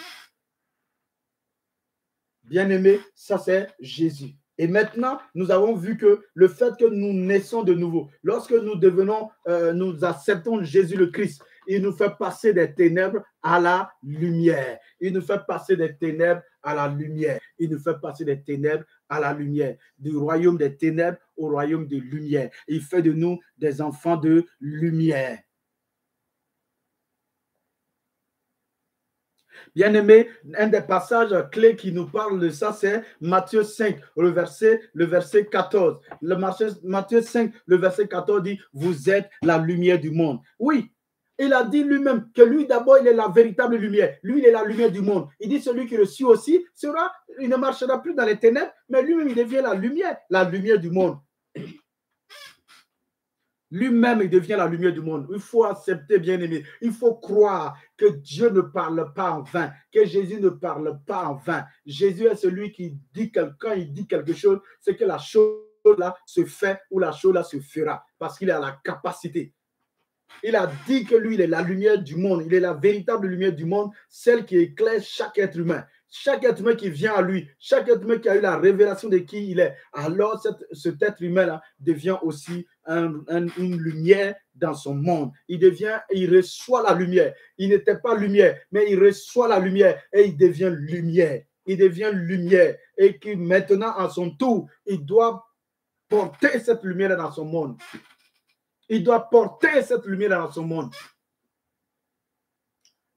Bien-aimé, ça c'est Jésus. Et maintenant, nous avons vu que le fait que nous naissons de nouveau, lorsque nous acceptons Jésus le Christ, il nous fait passer des ténèbres à la lumière. Il nous fait passer des ténèbres à la lumière. Il nous fait passer des ténèbres à la lumière. Du royaume des ténèbres au royaume de lumière. Il fait de nous des enfants de lumière. Bien-aimé, un des passages clés qui nous parle de ça, c'est Matthieu 5, le verset 14. Matthieu 5, le verset 14 dit, vous êtes la lumière du monde. Oui, il a dit lui-même que lui d'abord, il est la véritable lumière. Lui, il est la lumière du monde. Il dit, celui qui le suit aussi, il ne marchera plus dans les ténèbres, mais lui-même, il devient la lumière du monde. Lui-même, il devient la lumière du monde. Il faut accepter, bien-aimé. Il faut croire que Dieu ne parle pas en vain, que Jésus ne parle pas en vain. Jésus est celui qui dit quand il dit quelque chose, c'est que la chose-là se fait ou la chose-là se fera, parce qu'il a la capacité. Il a dit que lui, il est la lumière du monde. Il est la véritable lumière du monde, celle qui éclaire chaque être humain. Chaque être humain qui vient à lui, chaque être humain qui a eu la révélation de qui il est, alors cet être humain-là devient aussi une lumière dans son monde. Il reçoit la lumière. Il n'était pas lumière, mais il reçoit la lumière et il devient lumière. Il devient lumière et que maintenant, à son tour, il doit porter cette lumière dans son monde. Il doit porter cette lumière dans son monde.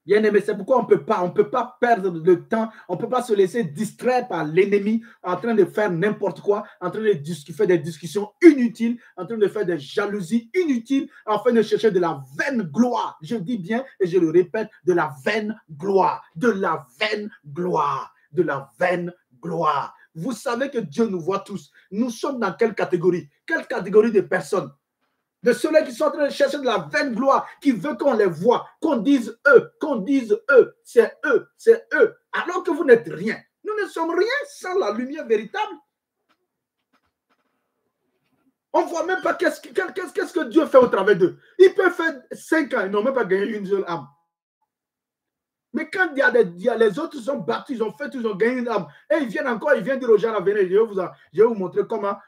Bien-aimé, c'est pourquoi on ne peut pas perdre de temps, on ne peut pas se laisser distraire par l'ennemi en train de faire n'importe quoi, en train de faire des discussions inutiles, en train de faire des jalousies inutiles, en train de chercher de la vaine gloire. Je dis bien et je le répète, de la vaine gloire, de la vaine gloire, de la vaine gloire. Vous savez que Dieu nous voit tous. Nous sommes dans quelle catégorie? Quelle catégorie de personnes? De ceux-là qui sont en train de chercher de la vaine gloire, qui veut qu'on les voit, qu'on dise eux, c'est eux, alors que vous n'êtes rien. Nous ne sommes rien sans la lumière véritable. On ne voit même pas qu'est-ce que Dieu fait au travers d'eux. Il peut faire 5 ans, ils n'ont même pas gagné une seule âme. Mais quand il y a les autres, ils sont battus, ils ont gagné une âme. Et ils viennent dire aux gens, venez, je vais vous montrer comment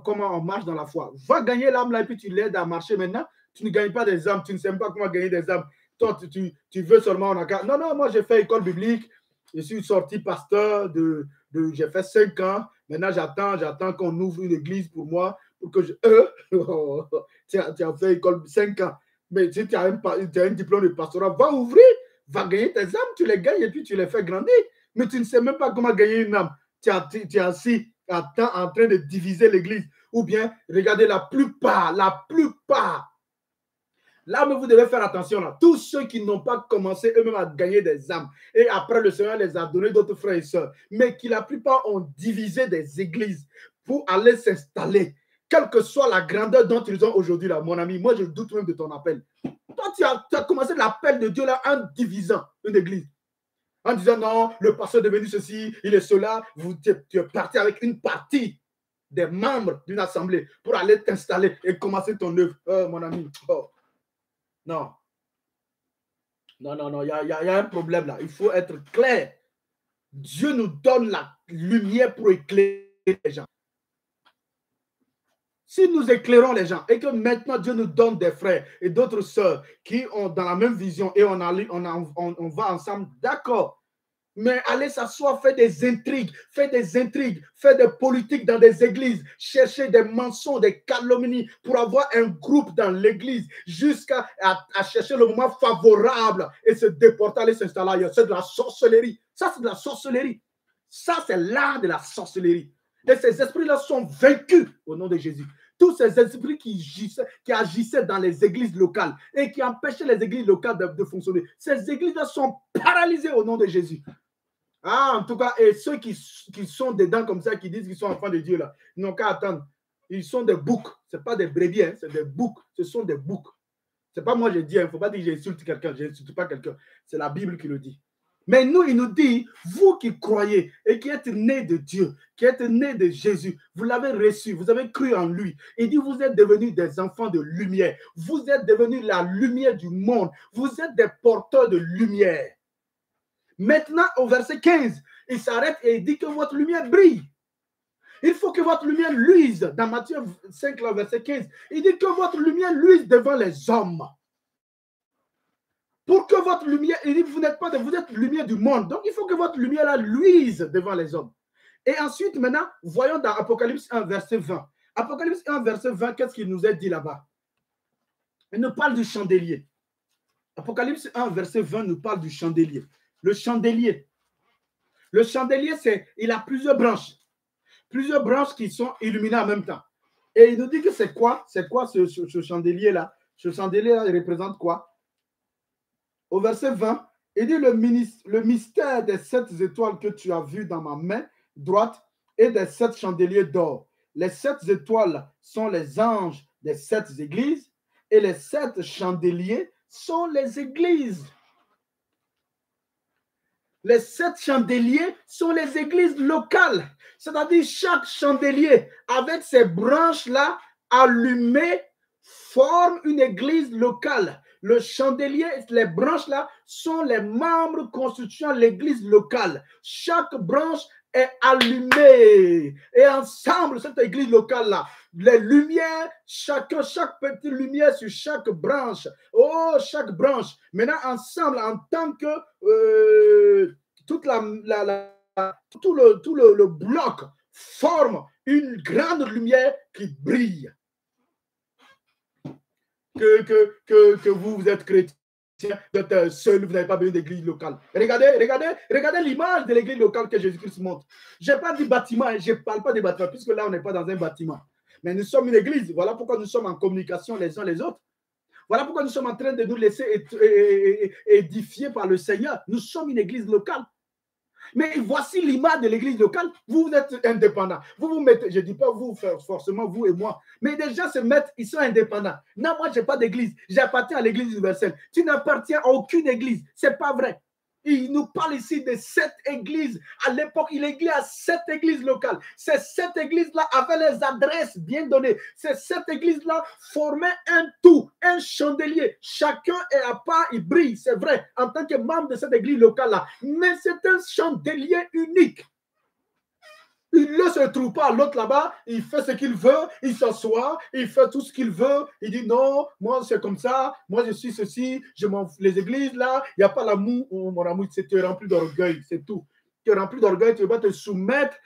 on marche dans la foi. Va gagner l'âme là et puis tu l'aides à marcher maintenant. Tu ne gagnes pas des âmes, tu ne sais pas comment gagner des âmes. Toi, tu veux seulement... Non, moi j'ai fait école biblique, je suis sorti pasteur, j'ai fait 5 ans. Maintenant, j'attends qu'on ouvre une église pour moi, pour que tu as fait école 5 ans. Mais si tu as un diplôme de pastorat, va ouvrir, va gagner tes âmes, tu les gagnes et puis tu les fais grandir. Mais tu ne sais même pas comment gagner une âme. Tu es assis en train de diviser l'église. Ou bien, regardez la plupart. Là, mais vous devez faire attention. Là. Tous ceux qui n'ont pas commencé eux-mêmes à gagner des âmes, et après le Seigneur les a donné d'autres frères et sœurs, mais qui la plupart ont divisé des églises pour aller s'installer, quelle que soit la grandeur dont ils ont aujourd'hui, là, mon ami. Moi, je doute même de ton appel. Toi, tu as commencé l'appel de Dieu là en divisant une église. En disant non, le pasteur est devenu ceci, il est cela. Tu es parti avec une partie des membres d'une assemblée pour aller t'installer et commencer ton œuvre. Oh, mon ami. Oh. Non. Non, il y a un problème là. Il faut être clair. Dieu nous donne la lumière pour éclairer les gens. Si nous éclairons les gens et que maintenant Dieu nous donne des frères et d'autres sœurs qui ont dans la même vision et on va ensemble, d'accord. Mais aller s'asseoir, faire des intrigues, faire des politiques dans des églises, chercher des mensonges, des calomnies pour avoir un groupe dans l'église jusqu'à chercher le moment favorable et se déporter, aller s'installer ailleurs. C'est de la sorcellerie. Ça, c'est de la sorcellerie. Ça, c'est l'art de la sorcellerie. Et ces esprits-là sont vaincus au nom de Jésus. Tous ces esprits qui agissaient dans les églises locales et qui empêchaient les églises locales de fonctionner, ces églises-là sont paralysées au nom de Jésus. Ah, en tout cas, et ceux qui sont dedans comme ça, qui disent qu'ils sont enfants de Dieu, là, ils n'ont qu'à attendre. Ils sont des boucs. Ce n'est pas des brebis, hein, c'est des boucs. Ce sont des boucs. Ce n'est pas moi, je dis, il ne faut pas dire que j'insulte quelqu'un. Je n'insulte pas quelqu'un. C'est la Bible qui le dit. Mais nous, il nous dit, vous qui croyez et qui êtes nés de Dieu, qui êtes nés de Jésus, vous l'avez reçu, vous avez cru en lui. Il dit, vous êtes devenus des enfants de lumière. Vous êtes devenus la lumière du monde. Vous êtes des porteurs de lumière. Maintenant, au verset 15, il s'arrête et il dit que votre lumière brille. Il faut que votre lumière luise. Dans Matthieu 5, là, verset 15, il dit que votre lumière luise devant les hommes. Pour que votre lumière, il dit, vous êtes lumière du monde. Donc, il faut que votre lumière là, luise devant les hommes. Et ensuite, maintenant, voyons dans Apocalypse 1, verset 20. Apocalypse 1, verset 20, qu'est-ce qu'il nous est dit là-bas? Il nous parle du chandelier. Apocalypse 1, verset 20 nous parle du chandelier. Le chandelier. Le chandelier, il a plusieurs branches. Plusieurs branches qui sont illuminées en même temps. Et il nous dit que c'est quoi? C'est quoi ce chandelier-là? Ce chandelier-là, il représente quoi? Au verset 20, il dit le mystère des 7 étoiles que tu as vues dans ma main droite et des 7 chandeliers d'or. Les 7 étoiles sont les anges des 7 églises et les 7 chandeliers sont les églises. Les 7 chandeliers sont les églises locales. C'est-à-dire chaque chandelier avec ses branches-là allumées forme une église locale. Le chandelier, les branches-là sont les membres constituant l'église locale. Chaque branche est allumée. Et ensemble, cette église locale-là, les lumières, chaque petite lumière sur chaque branche. Oh, chaque branche. Maintenant, ensemble, en tant que tout le bloc forme une grande lumière qui brille. Que vous êtes chrétien, vous êtes seul, vous n'avez pas besoin d'église locale. Regardez l'image de l'église locale que Jésus-Christ montre. Je n'ai pas dit bâtiment, je ne parle pas de bâtiment, puisque là, on n'est pas dans un bâtiment. Mais nous sommes une église. Voilà pourquoi nous sommes en communication les uns les autres. Voilà pourquoi nous sommes en train de nous laisser édifier par le Seigneur. Nous sommes une église locale. Mais voici l'image de l'église locale. Vous êtes indépendants. Vous mettez, je ne dis pas vous, forcément vous et moi, mais des gens se mettent, ils sont indépendants. Non, moi, je n'ai pas d'église. J'appartiens à l'église universelle. Tu n'appartiens à aucune église. Ce n'est pas vrai. Il nous parle ici de 7 églises. À l'époque, il est lié à 7 églises locales. Ces 7 églises-là avaient les adresses bien données. Ces 7 églises-là formaient un tout, un chandelier. Chacun est à part, il brille, c'est vrai, en tant que membre de cette église locale-là. Mais c'est un chandelier unique. Il ne se trouve pas, l'autre là-bas, il fait ce qu'il veut, il s'assoit, il fait tout ce qu'il veut, il dit non, moi c'est comme ça, moi je suis ceci, les églises là, il n'y a pas l'amour, oh, mon amour, tu es rempli d'orgueil, c'est tout. Tu es rempli d'orgueil, tu ne veux pas te soumettre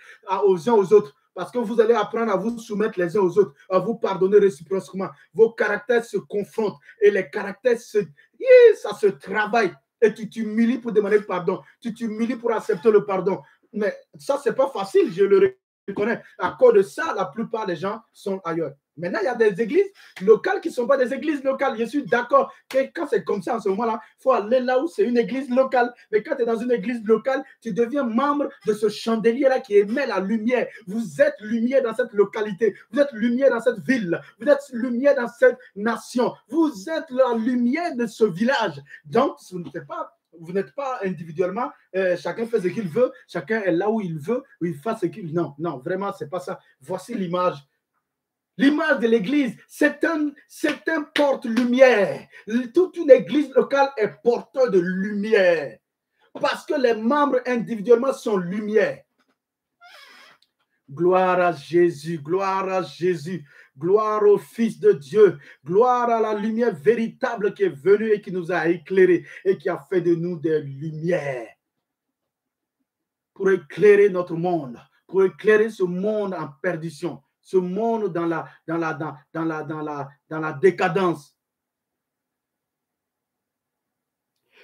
aux uns aux autres. Parce que vous allez apprendre à vous soumettre les uns aux autres, à vous pardonner réciproquement. Vos caractères se confrontent et les caractères, ça se travaille. Et tu t'humilies pour demander pardon. Tu t'humilies pour accepter le pardon. Mais ça, ce n'est pas facile, je le reconnais. À cause de ça, la plupart des gens sont ailleurs. Maintenant, il y a des églises locales qui ne sont pas des églises locales. Je suis d'accord que quand c'est comme ça en ce moment-là, il faut aller là où c'est une église locale. Mais quand tu es dans une église locale, tu deviens membre de ce chandelier-là qui émet la lumière. Vous êtes lumière dans cette localité. Vous êtes lumière dans cette ville. Vous êtes lumière dans cette nation. Vous êtes la lumière de ce village. Donc, vous n'êtes pas individuellement, chacun fait ce qu'il veut, chacun est là où il veut, où il fait ce qu'il veut. Non, non, vraiment, ce n'est pas ça. Voici l'image. L'image de l'église, c'est un porte-lumière. Toute une église locale est porteur de lumière. Parce que les membres individuellement sont lumière. Gloire à Jésus, gloire à Jésus, gloire au Fils de Dieu, gloire à la lumière véritable qui est venue et qui nous a éclairés et qui a fait de nous des lumières pour éclairer notre monde, pour éclairer ce monde en perdition, ce monde dans la décadence.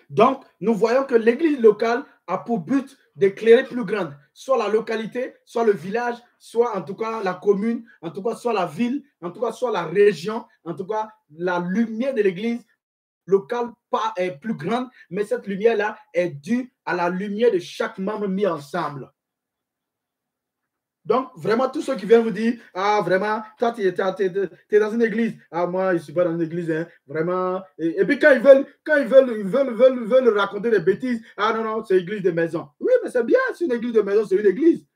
Donc, nous voyons que l'église locale a pour but d'éclairer plus grande, soit la localité, soit le village, soit en tout cas la commune, en tout cas soit la ville, en tout cas soit la région, en tout cas la lumière de l'église locale est plus grande, mais cette lumière-là est due à la lumière de chaque membre mis ensemble. Donc, vraiment, tous ceux qui viennent vous dire, ah, vraiment, toi, tu es dans une église. Ah, moi, je ne suis pas dans une église, hein, vraiment. Et puis, quand ils veulent raconter des bêtises, ah, non, non, c'est une église de maison. Oui, mais c'est bien, c'est une église de maison, c'est une église.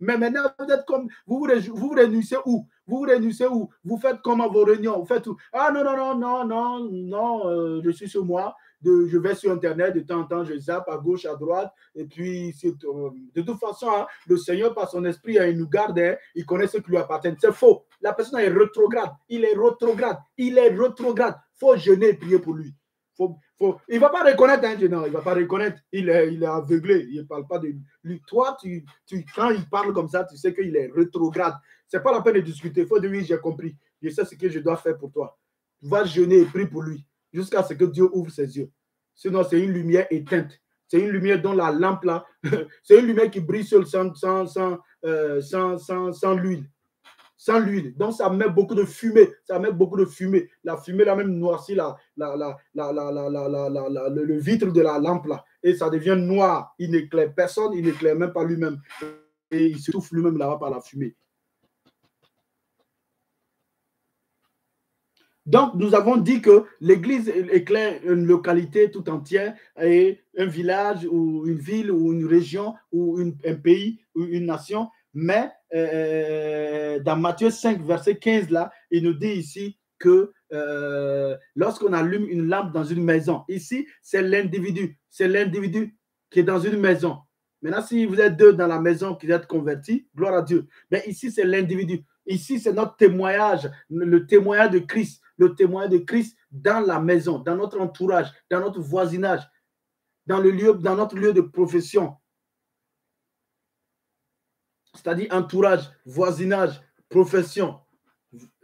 Mais maintenant, vous êtes comme, vous réunissez où? Vous vous réunissez où? Vous faites comment vos réunions? Vous faites où? Ah, non, non, non, non, non, non, je suis sur moi. Je vais sur Internet, de temps en temps, je zappe à gauche, à droite. Et puis, de toute façon, hein, le Seigneur, par son esprit, il nous garde, hein, il connaît ce qui lui appartient. C'est faux. La personne est rétrograde. Il est rétrograde. Il est rétrograde. Il faut jeûner et prier pour lui. Il ne va pas reconnaître, hein, non, il ne va pas reconnaître. Il est aveuglé. Il ne parle pas de lui. Toi, quand il parle comme ça, tu sais qu'il est rétrograde. Ce n'est pas la peine de discuter. Il faut dire, oui, j'ai compris. Je sais ce que je dois faire pour toi. Tu vas jeûner et prier pour lui jusqu'à ce que Dieu ouvre ses yeux. Sinon, c'est une lumière éteinte. C'est une lumière dont la lampe là, c'est une lumière qui brille seule sans l'huile. Sans l'huile. Donc, ça met beaucoup de fumée. Ça met beaucoup de fumée. La fumée là même noircit le vitre de la lampe là. Et ça devient noir. Il n'éclaire personne, il n'éclaire même pas lui-même. Et il se souffle lui-même là-bas par la fumée. Donc, nous avons dit que l'Église éclaire une localité tout entière et un village ou une ville ou une région ou un pays ou une nation. Mais dans Matthieu 5, verset 15, là, il nous dit ici que lorsqu'on allume une lampe dans une maison, ici, c'est l'individu. C'est l'individu qui est dans une maison. Maintenant, si vous êtes deux dans la maison qui êtes convertis, gloire à Dieu. Mais ici, c'est l'individu. Ici, c'est notre témoignage, le témoignage de Christ. Le témoignage de Christ dans la maison, dans notre entourage, dans notre voisinage, dans notre lieu de profession. C'est-à-dire entourage, voisinage, profession.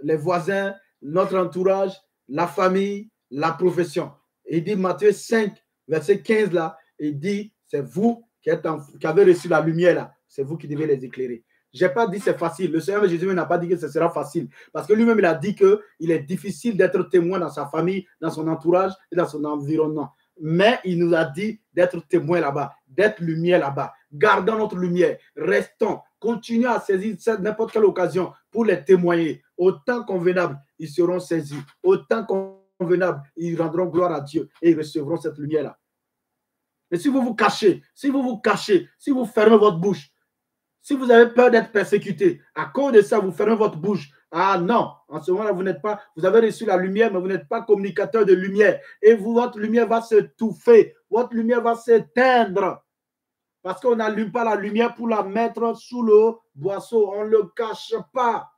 Les voisins, notre entourage, la famille, la profession. Il dit Matthieu 5, verset 15 là, il dit, c'est vous qui avez reçu la lumière là, c'est vous qui devez les éclairer. Je n'ai pas dit c'est facile. Le Seigneur Jésus n'a pas dit que ce sera facile. Parce que lui-même, il a dit qu'il est difficile d'être témoin dans sa famille, dans son entourage et dans son environnement. Mais il nous a dit d'être témoin là-bas, d'être lumière là-bas. Gardons notre lumière. Restons. Continuons à saisir n'importe quelle occasion pour les témoigner. Autant convenable, ils seront saisis. Autant convenable, ils rendront gloire à Dieu et ils recevront cette lumière-là. Mais si vous vous cachez, si vous fermez votre bouche, si vous avez peur d'être persécuté, à cause de ça, vous fermez votre bouche. Ah non, en ce moment-là, vous avez reçu la lumière, mais vous n'êtes pas communicateur de lumière. Et votre lumière va s'étouffer, votre lumière va s'éteindre. Parce qu'on n'allume pas la lumière pour la mettre sous le boisseau. On ne le cache pas.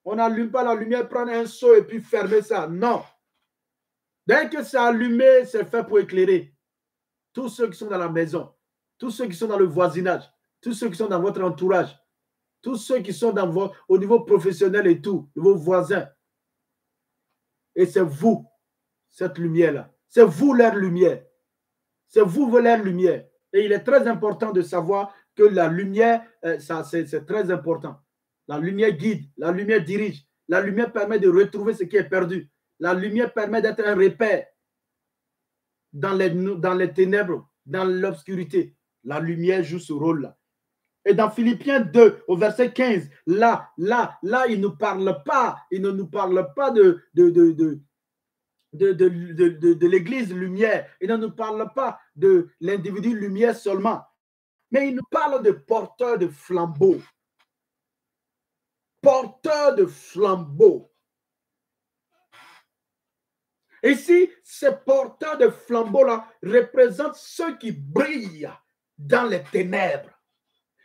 On n'allume pas la lumière, prendre un seau et puis fermer ça. Non. Dès que c'est allumé, c'est fait pour éclairer. Tous ceux qui sont dans la maison, tous ceux qui sont dans le voisinage, tous ceux qui sont dans votre entourage, tous ceux qui sont au niveau professionnel et tout, vos voisins. Et c'est vous, cette lumière-là. C'est vous leur lumière. C'est vous leur lumière. Et il est très important de savoir que la lumière, c'est très important. La lumière guide, la lumière dirige. La lumière permet de retrouver ce qui est perdu. La lumière permet d'être un repère dans les ténèbres, dans l'obscurité. La lumière joue ce rôle-là. Et dans Philippiens 2, au verset 15, là, il ne nous parle pas de l'église lumière. Il ne nous parle pas de l'individu lumière seulement. Mais il nous parle de porteurs de flambeaux. Porteurs de flambeaux. Ici, ces porteurs de flambeaux-là représentent ceux qui brillent dans les ténèbres.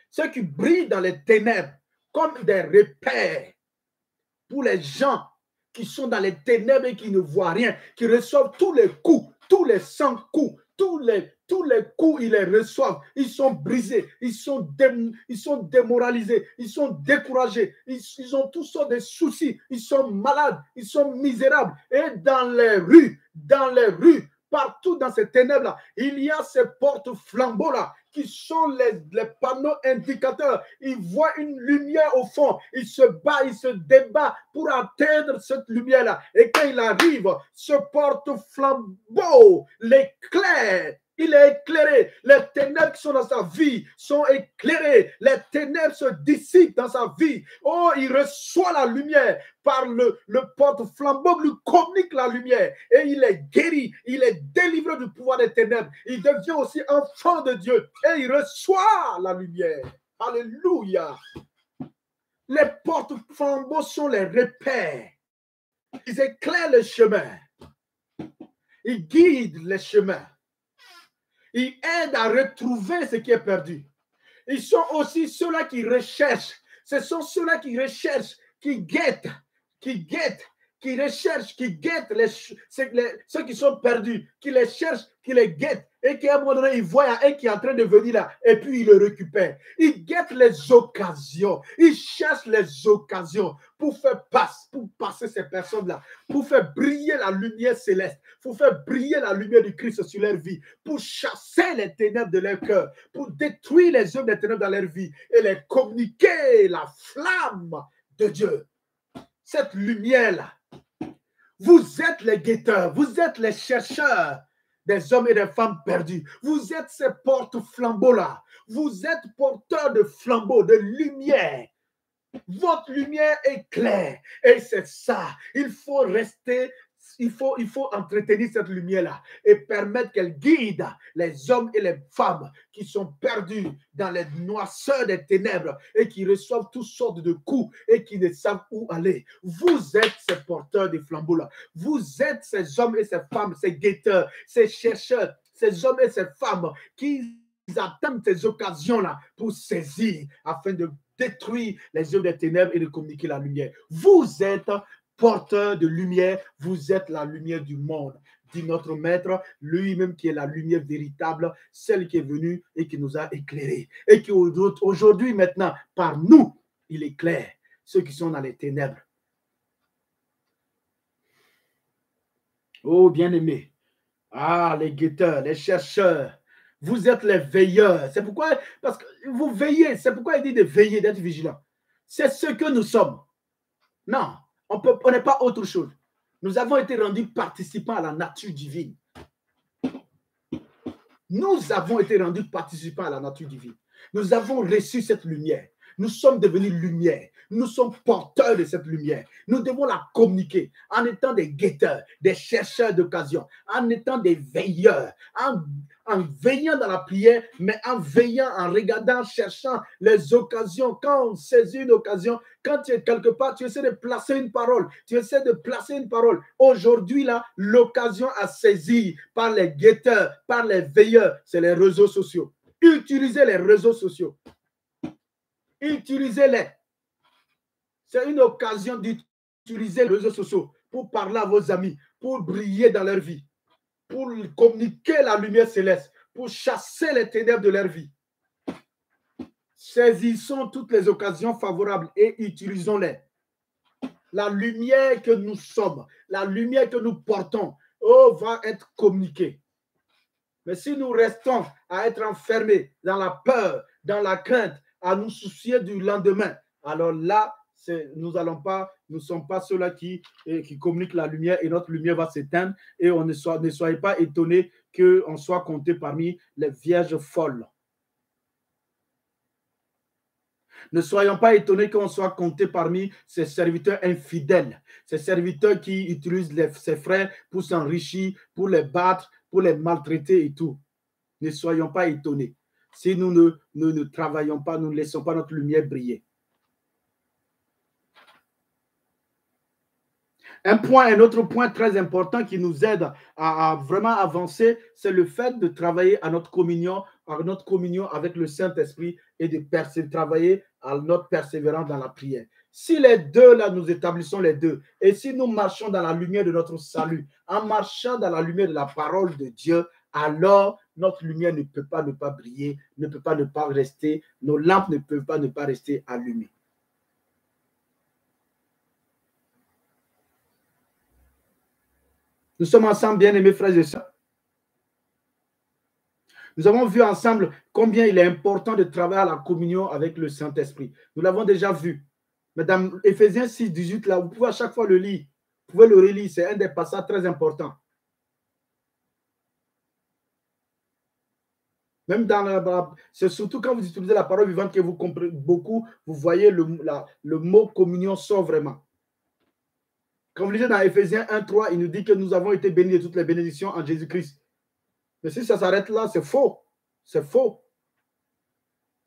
Ceux qui brillent dans les ténèbres comme des repères pour les gens qui sont dans les ténèbres et qui ne voient rien, qui reçoivent tous les coups, tous les 100 coups, tous les coups, ils les reçoivent. Ils sont brisés, ils sont démoralisés, ils sont découragés, ils ont toutes sortes de soucis, ils sont malades, ils sont misérables. Et dans les rues, partout dans ces ténèbres-là, il y a ces porte-flambeaux-là qui sont les panneaux indicateurs. Ils voient une lumière au fond. Ils se battent, ils se débattent pour atteindre cette lumière-là. Et quand il arrive, ce porte-flambeau l'éclaire. Il est éclairé. Les ténèbres qui sont dans sa vie sont éclairées. Les ténèbres se dissipent dans sa vie. Oh, il reçoit la lumière par le porte-flambeau, lui communique la lumière. Et il est guéri. Il est délivré du pouvoir des ténèbres. Il devient aussi enfant de Dieu. Et il reçoit la lumière. Alléluia. Les porte-flambeaux sont les repères. Ils éclairent le chemin. Ils guident les chemins. Ils aident à retrouver ce qui est perdu. Ils sont aussi ceux-là qui recherchent. Ce sont ceux-là qui recherchent, qui guettent, qui recherchent, qui guettent ceux qui sont perdus, qui les cherchent, qui les guettent. Et qu'à un moment donné, ils voient un qui est en train de venir là, et puis ils le récupèrent. Ils guettent les occasions. Ils cherchent les occasions pour passer ces personnes-là, pour faire briller la lumière céleste, pour faire briller la lumière du Christ sur leur vie, pour chasser les ténèbres de leur cœur, pour détruire les œuvres des ténèbres dans leur vie et les communiquer la flamme de Dieu. Cette lumière-là, vous êtes les guetteurs, vous êtes les chercheurs des hommes et des femmes perdus. Vous êtes ces porte-flambeaux-là. Vous êtes porteurs de flambeaux, de lumière. Votre lumière est claire. Et c'est ça. Il faut rester, il faut entretenir cette lumière-là et permettre qu'elle guide les hommes et les femmes qui sont perdus dans les noirceurs des ténèbres et qui reçoivent toutes sortes de coups et qui ne savent où aller. Vous êtes ces porteurs de flambeaux-là. Vous êtes ces hommes et ces femmes, ces guetteurs, ces chercheurs, ces hommes et ces femmes qui attendent ces occasions-là pour saisir afin de détruire les œuvres des ténèbres et de communiquer la lumière. Vous êtes porteur de lumière, vous êtes la lumière du monde, dit notre Maître, lui-même qui est la lumière véritable, celle qui est venue et qui nous a éclairés. Et qui aujourd'hui, maintenant, par nous, il éclaire ceux qui sont dans les ténèbres. Oh, bien-aimés, les guetteurs, les chercheurs, vous êtes les veilleurs. C'est pourquoi, parce que vous veillez, c'est pourquoi il dit de veiller, d'être vigilant. C'est ce que nous sommes. Non, on n'est pas autre chose. Nous avons été rendus participants à la nature divine. Nous avons été rendus participants à la nature divine. Nous avons reçu cette lumière. Nous sommes devenus lumière. Nous sommes porteurs de cette lumière. Nous devons la communiquer en étant des guetteurs, des chercheurs d'occasion, en étant des veilleurs, en veillant dans la prière, mais en veillant, en regardant, en cherchant les occasions. Quand on saisit une occasion, quand tu es quelque part, tu essaies de placer une parole. Tu essaies de placer une parole. Aujourd'hui, là, l'occasion à saisir par les guetteurs, par les veilleurs, c'est les réseaux sociaux. Utilisez les réseaux sociaux. Utilisez-les. C'est une occasion d'utiliser les réseaux sociaux pour parler à vos amis, pour briller dans leur vie, pour communiquer la lumière céleste, pour chasser les ténèbres de leur vie. saisissons toutes les occasions favorables et utilisons-les. La lumière que nous sommes, la lumière que nous portons, va être communiquée. Mais si nous restons à être enfermés dans la peur, dans la crainte, à nous soucier du lendemain, alors là, nous ne sommes pas ceux-là qui communiquent la lumière et notre lumière va s'éteindre et ne soyez pas étonnés qu'on soit compté parmi les vierges folles. Ne soyons pas étonnés qu'on soit compté parmi ces serviteurs infidèles, ces serviteurs qui utilisent ses frères pour s'enrichir, pour les battre, pour les maltraiter et tout. Ne soyons pas étonnés. Si nous ne travaillons pas, nous ne laissons pas notre lumière briller. Un autre point très important qui nous aide à vraiment avancer, c'est le fait de travailler à notre communion avec le Saint-Esprit et de travailler à notre persévérance dans la prière. Si les deux, là, nous établissons les deux, et si nous marchons dans la lumière de notre salut, en marchant dans la lumière de la parole de Dieu, alors notre lumière ne peut pas ne pas briller, ne peut pas ne pas rester, nos lampes ne peuvent pas ne pas rester allumées. Nous sommes ensemble, bien-aimés frères et sœurs. Nous avons vu ensemble combien il est important de travailler à la communion avec le Saint-Esprit. Nous l'avons déjà vu. Mais dans Éphésiens 6, 18, là, vous pouvez à chaque fois le lire. Vous pouvez le relire. C'est un des passages très importants. Même c'est surtout quand vous utilisez la parole vivante que vous comprenez beaucoup, vous voyez le mot communion sort vraiment. Quand vous lisez dans Éphésiens 1, 3, il nous dit que nous avons été bénis de toutes les bénédictions en Jésus-Christ. Mais si ça s'arrête là, c'est faux. C'est faux.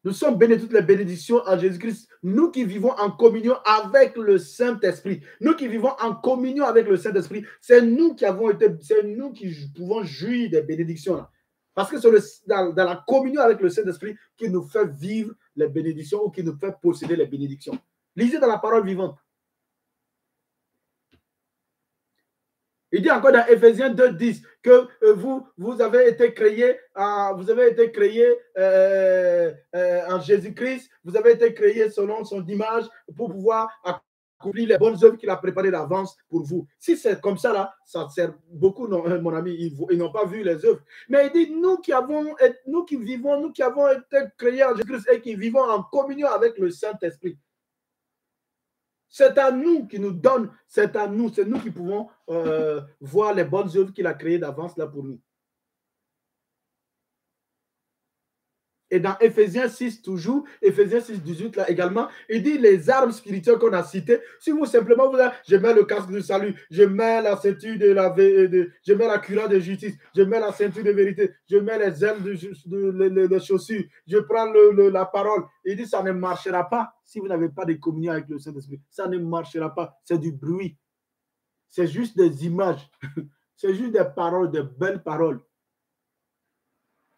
Nous sommes bénis de toutes les bénédictions en Jésus-Christ. Nous qui vivons en communion avec le Saint-Esprit. Nous qui vivons en communion avec le Saint-Esprit, c'est nous qui pouvons jouir des bénédictions là. Parce que c'est dans la communion avec le Saint-Esprit qui nous fait vivre les bénédictions ou qui nous fait posséder les bénédictions. Lisez dans la parole vivante. Il dit encore dans Éphésiens 2, 10 que vous avez été créés en Jésus-Christ, vous avez été créés selon son image pour pouvoir accomplir les bonnes œuvres qu'il a préparées d'avance pour vous. Si c'est comme ça, là, ça sert beaucoup, non, mon ami, ils n'ont pas vu les œuvres. Mais il dit, nous qui avons été créés en Jésus-Christ et qui vivons en communion avec le Saint-Esprit, c'est à nous qui nous donne, c'est nous qui pouvons voir les bonnes œuvres qu'il a créées d'avance là pour nous. Et dans Éphésiens 6, toujours, Éphésiens 6, 18, là également, il dit les armes spirituelles qu'on a citées. Si vous simplement, je mets le casque de salut, je mets la ceinture je mets la cuirasse de justice, je mets la ceinture de vérité, je mets les ailes les chaussures, je prends la parole. Il dit ça ne marchera pas si vous n'avez pas de communion avec le Saint-Esprit. Ça ne marchera pas. C'est du bruit. C'est juste des images. C'est juste des paroles, des belles paroles.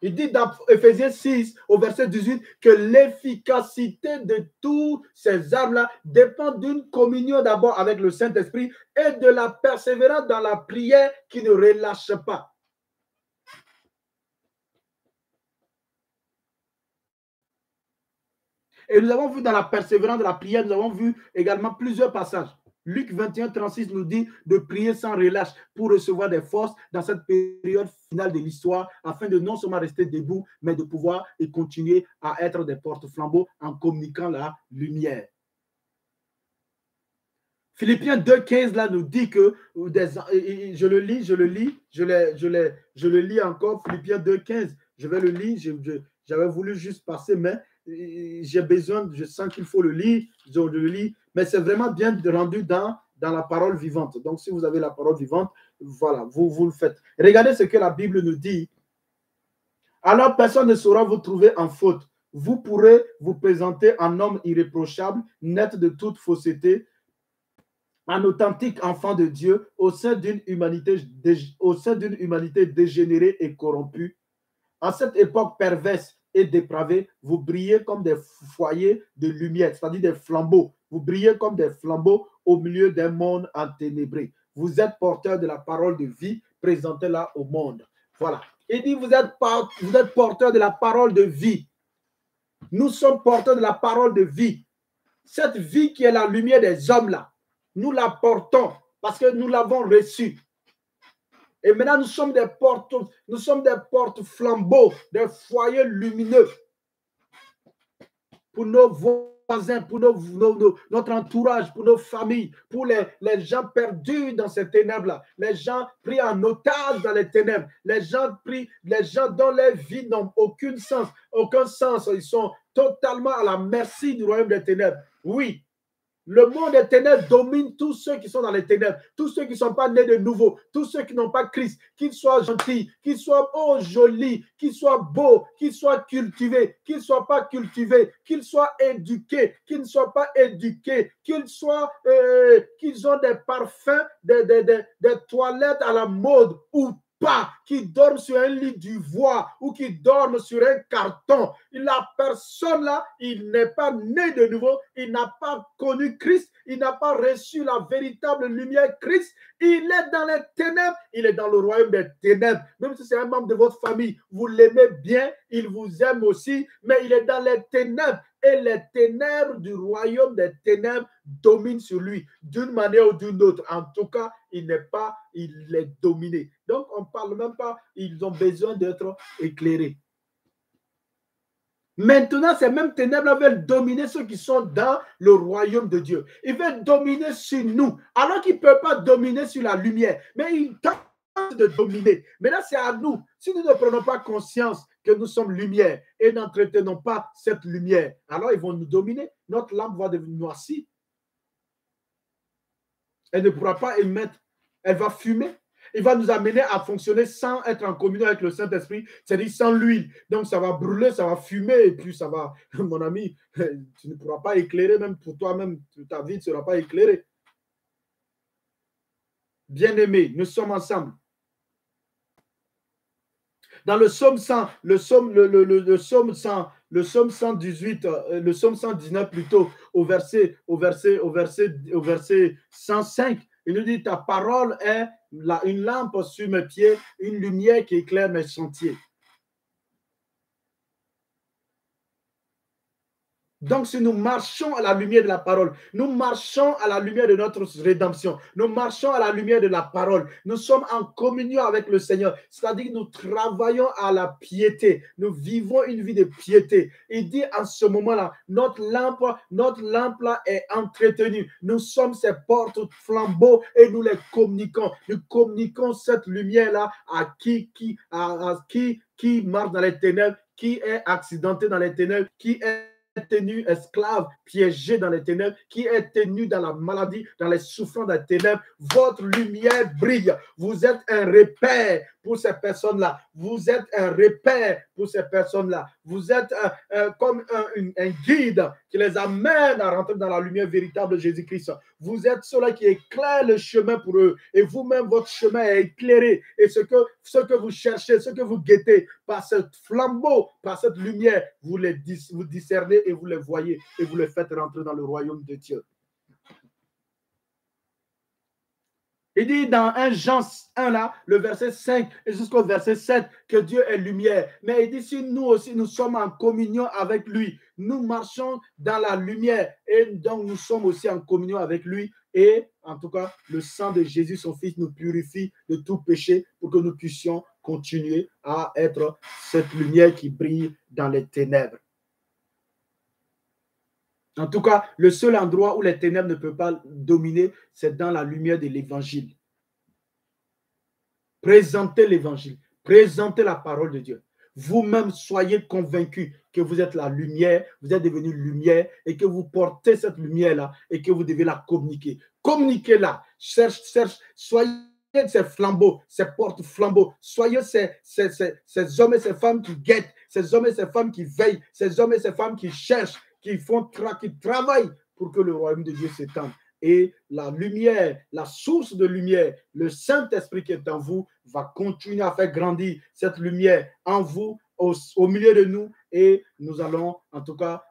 Il dit dans Éphésiens 6, au verset 18, que l'efficacité de tous ces armes-là dépend d'une communion d'abord avec le Saint-Esprit et de la persévérance dans la prière qui ne relâche pas. Et nous avons vu dans la persévérance de la prière, nous avons vu également plusieurs passages. Luc 21, 36 nous dit de prier sans relâche pour recevoir des forces dans cette période finale de l'histoire afin de non seulement rester debout, mais de pouvoir et continuer à être des porte-flambeaux en communiquant la lumière. Philippiens 2, 15 là nous dit que, je le lis encore, Philippiens 2, 15, je vais le lire, j'avais voulu juste passer, mais j'ai besoin, je sens qu'il faut le lire, je le lis, mais c'est vraiment bien rendu dans la parole vivante. Donc, si vous avez la parole vivante, voilà, vous le faites. Regardez ce que la Bible nous dit. Alors, personne ne saura vous trouver en faute. Vous pourrez vous présenter en homme irréprochable, net de toute fausseté, un authentique enfant de Dieu au sein d'une humanité dégénérée et corrompue. En cette époque perverse et dépravée, vous brillez comme des foyers de lumière, c'est-à-dire des flambeaux. Vous brillez comme des flambeaux au milieu d'un monde enténébré. Vous êtes porteur de la parole de vie, présentez-la au monde. Voilà. Il dit, vous êtes porteur de la parole de vie. Nous sommes porteurs de la parole de vie. Cette vie qui est la lumière des hommes là, nous la portons parce que nous l'avons reçue. Et maintenant, nous sommes des portes flambeaux, des foyers lumineux pour nos voisins, pour notre entourage, pour nos familles, pour les gens perdus dans ces ténèbres-là, les gens pris en otage dans les ténèbres, les gens dont les vies n'ont aucun sens, ils sont totalement à la merci du royaume des ténèbres. Oui, le monde des ténèbres domine tous ceux qui sont dans les ténèbres, tous ceux qui ne sont pas nés de nouveau, tous ceux qui n'ont pas Christ, qu'ils soient gentils, qu'ils soient jolis, qu'ils soient beaux, qu'ils soient cultivés, qu'ils ne soient pas cultivés, qu'ils soient éduqués, qu'ils ne soient pas éduqués, qu'ils ont des parfums, des toilettes à la mode ou pas, qui dorment sur un lit d'ivoire ou qui dorment sur un carton. La personne là, il n'est pas né de nouveau, il n'a pas connu Christ, il n'a pas reçu la véritable lumière Christ, il est dans les ténèbres, il est dans le royaume des ténèbres. Même si c'est un membre de votre famille, vous l'aimez bien, il vous aime aussi, mais il est dans les ténèbres. Et les ténèbres du royaume des ténèbres dominent sur lui d'une manière ou d'une autre. En tout cas, il est dominé. Donc, on ne parle même pas, ils ont besoin d'être éclairés. Maintenant, ces mêmes ténèbres veulent dominer ceux qui sont dans le royaume de Dieu. Ils veulent dominer sur nous, alors qu'ils ne peuvent pas dominer sur la lumière. Mais ils tentent de dominer. Maintenant, c'est à nous. Si nous ne prenons pas conscience que nous sommes lumière et n'entretenons pas cette lumière, alors ils vont nous dominer. Notre lampe va devenir noircie. Elle ne pourra pas émettre. Elle va fumer. Il va nous amener à fonctionner sans être en communion avec le Saint-Esprit, c'est-à-dire sans l'huile. Donc, ça va brûler, ça va fumer, et puis ça va, mon ami, tu ne pourras pas éclairer, même pour toi-même, ta vie ne sera pas éclairée. Bien-aimés, nous sommes ensemble. Dans le psaume 100, le psaume 118, le psaume 119 plutôt, au verset 105, il nous dit, ta parole est une lampe sur mes pieds, une lumière qui éclaire mes sentiers. Donc, si nous marchons à la lumière de la parole, nous marchons à la lumière de notre rédemption, nous marchons à la lumière de la parole, nous sommes en communion avec le Seigneur, c'est-à-dire que nous travaillons à la piété, nous vivons une vie de piété. Il dit en ce moment-là, notre lampe là est entretenue, nous sommes ces portes flambeaux et nous les communiquons. Nous communiquons cette lumière-là à qui marche dans les ténèbres, qui est accidenté dans les ténèbres, qui est tenu esclave, piégé dans les ténèbres, qui est tenu dans la maladie, dans les souffrances des ténèbres. Votre lumière brille. Vous êtes un repère pour ces personnes-là. Vous êtes un repère pour ces personnes-là. Vous êtes comme un guide qui les amène à rentrer dans la lumière véritable de Jésus-Christ. Vous êtes ceux-là qui éclairent le chemin pour eux. Et vous-même, votre chemin est éclairé. Et ce que vous cherchez, ce que vous guettez, par ce flambeau, par cette lumière, vous discernez et vous les voyez et vous les faites rentrer dans le royaume de Dieu. Il dit dans 1 Jean 1 là, le verset 5 et jusqu'au verset 7, que Dieu est lumière. Mais il dit si nous aussi nous sommes en communion avec lui, nous marchons dans la lumière et donc nous sommes aussi en communion avec lui. Et en tout cas, le sang de Jésus, son Fils, nous purifie de tout péché pour que nous puissions continuer à être cette lumière qui brille dans les ténèbres. En tout cas, le seul endroit où les ténèbres ne peuvent pas dominer, c'est dans la lumière de l'évangile. Présentez l'évangile, présentez la parole de Dieu. Vous-même, soyez convaincus que vous êtes la lumière, vous êtes devenu lumière et que vous portez cette lumière-là et que vous devez la communiquer. Communiquez-la, cherche, soyez ces flambeaux, ces portes flambeaux, soyez ces hommes et ces femmes qui guettent, ces hommes et ces femmes qui veillent, ces hommes et ces femmes qui cherchent, qui travaillent pour que le royaume de Dieu s'étende. Et la lumière, la source de lumière, le Saint-Esprit qui est en vous, va continuer à faire grandir cette lumière en vous, au milieu de nous et nous allons en tout cas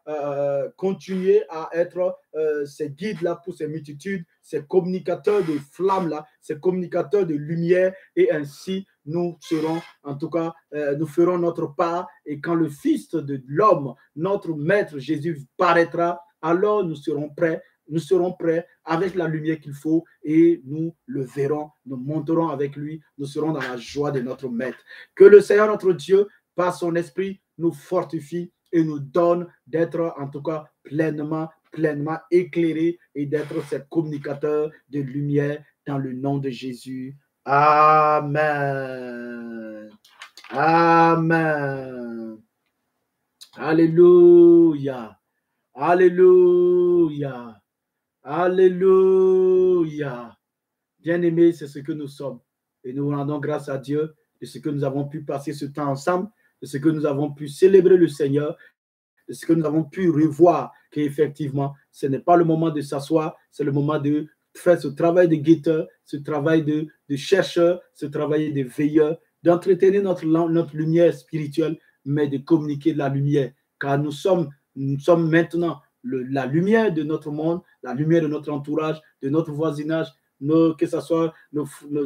continuer à être ces guides-là pour ces multitudes, ces communicateurs de flammes-là, ces communicateurs de lumière et ainsi nous serons en tout cas, nous ferons notre part et quand le Fils de l'homme, notre Maître Jésus paraîtra, alors nous serons prêts. Nous serons prêts avec la lumière qu'il faut et nous le verrons, nous monterons avec lui, nous serons dans la joie de notre Maître. Que le Seigneur notre Dieu, par son esprit, nous fortifie et nous donne d'être en tout cas pleinement éclairés et d'être ces communicateurs de lumière dans le nom de Jésus. Amen. Amen. Alléluia. Alléluia. Alléluia. Bien-aimés, c'est ce que nous sommes. Et nous rendons grâce à Dieu de ce que nous avons pu passer ce temps ensemble, de ce que nous avons pu célébrer le Seigneur, de ce que nous avons pu revoir qu'effectivement, ce n'est pas le moment de s'asseoir, c'est le moment de faire ce travail de guetteur, ce travail de chercheur, ce travail de veilleur, d'entretenir notre lumière spirituelle, mais de communiquer de la lumière. Car nous sommes maintenant la lumière de notre monde, la lumière de notre entourage, de notre voisinage, que ce soit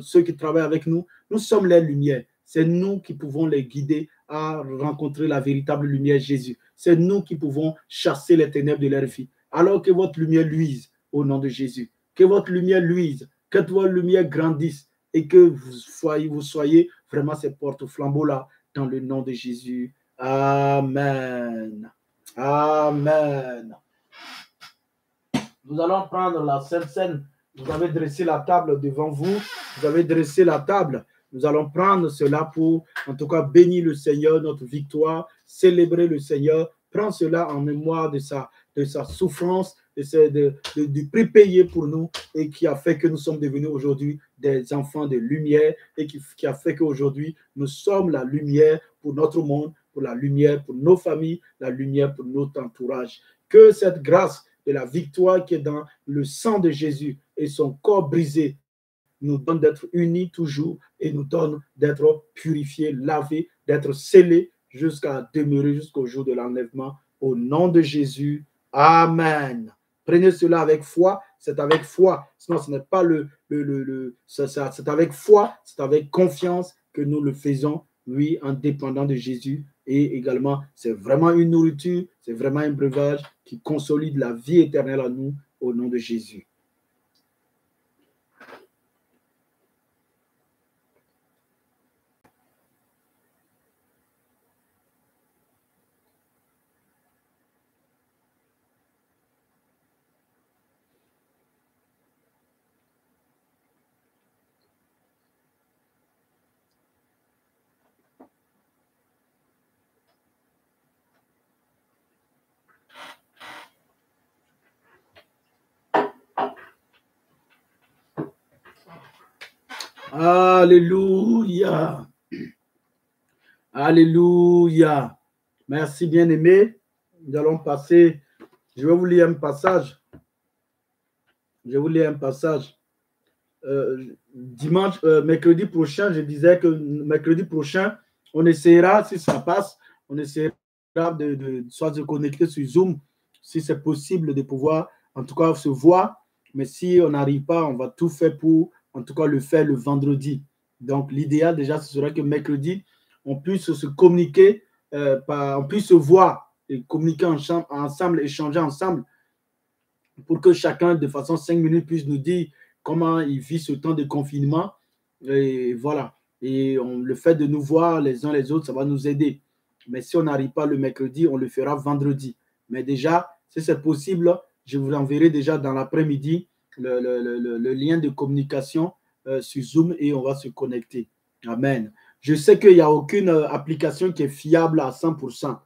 ceux qui travaillent avec nous, nous sommes les lumières. C'est nous qui pouvons les guider à rencontrer la véritable lumière Jésus. C'est nous qui pouvons chasser les ténèbres de leur vie. Alors que votre lumière luise au nom de Jésus. Que votre lumière luise, que votre lumière grandisse et que vous soyez vraiment ces porte-flambeaux-là dans le nom de Jésus. Amen. Amen. Nous allons prendre la Sainte Seine. Vous avez dressé la table devant vous. Vous avez dressé la table. Nous allons prendre cela pour, en tout cas, bénir le Seigneur, notre victoire, célébrer le Seigneur, prendre cela en mémoire de sa souffrance, du prix payé pour nous et qui a fait que nous sommes devenus aujourd'hui des enfants de lumière et qui a fait qu'aujourd'hui, nous sommes la lumière pour notre monde, pour la lumière pour nos familles, la lumière pour notre entourage. Que cette grâce de la victoire qui est dans le sang de Jésus et son corps brisé nous donne d'être unis toujours et nous donne d'être purifiés, lavés, d'être scellés jusqu'à demeurer jusqu'au jour de l'enlèvement. Au nom de Jésus, Amen. Prenez cela avec foi, c'est avec foi. Sinon, ce n'est pas c'est avec foi, c'est avec confiance que nous le faisons, oui, en dépendant de Jésus. Et également, c'est vraiment une nourriture, c'est vraiment un breuvage qui consolide la vie éternelle à nous au nom de Jésus. Alléluia. Alléluia. Merci, bien-aimés. Nous allons passer. Je vais vous lire un passage. Mercredi prochain, je disais que mercredi prochain, on essaiera, si ça passe, on essaiera soit de connecter sur Zoom, si c'est possible de pouvoir, en tout cas, se voir. Mais si on n'arrive pas, on va tout faire pour, en tout cas, le faire le vendredi. Donc, l'idéal, déjà, ce serait que mercredi, on puisse se communiquer, on puisse se voir et communiquer ensemble, échanger ensemble, pour que chacun, de façon 5 minutes, puisse nous dire comment il vit ce temps de confinement. Et voilà. Et le fait de nous voir les uns les autres, ça va nous aider. Mais si on n'arrive pas le mercredi, on le fera vendredi. Mais déjà, si c'est possible, je vous enverrai déjà dans l'après-midi le lien de communication sur Zoom et on va se connecter. Amen. Je sais qu'il n'y a aucune application qui est fiable à 100%.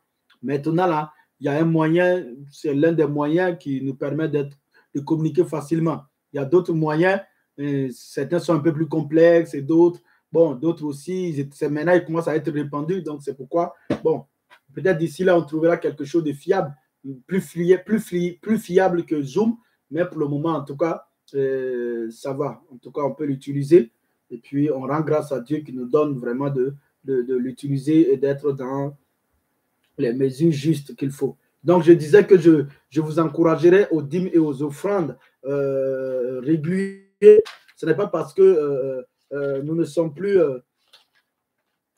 Maintenant, là, il y a un moyen, c'est l'un des moyens qui nous permet de communiquer facilement. Il y a d'autres moyens, certains sont un peu plus complexes et d'autres aussi, maintenant ils commencent à être répandus, donc c'est pourquoi, peut-être d'ici là, on trouvera quelque chose de fiable, plus fiable que Zoom, mais pour le moment, en tout cas, ça va. En tout cas, on peut l'utiliser et puis on rend grâce à Dieu qui nous donne vraiment de l'utiliser et d'être dans les mesures justes qu'il faut. Donc, je disais que je vous encouragerai aux dîmes et aux offrandes régulières. Ce n'est pas parce que nous ne sommes plus...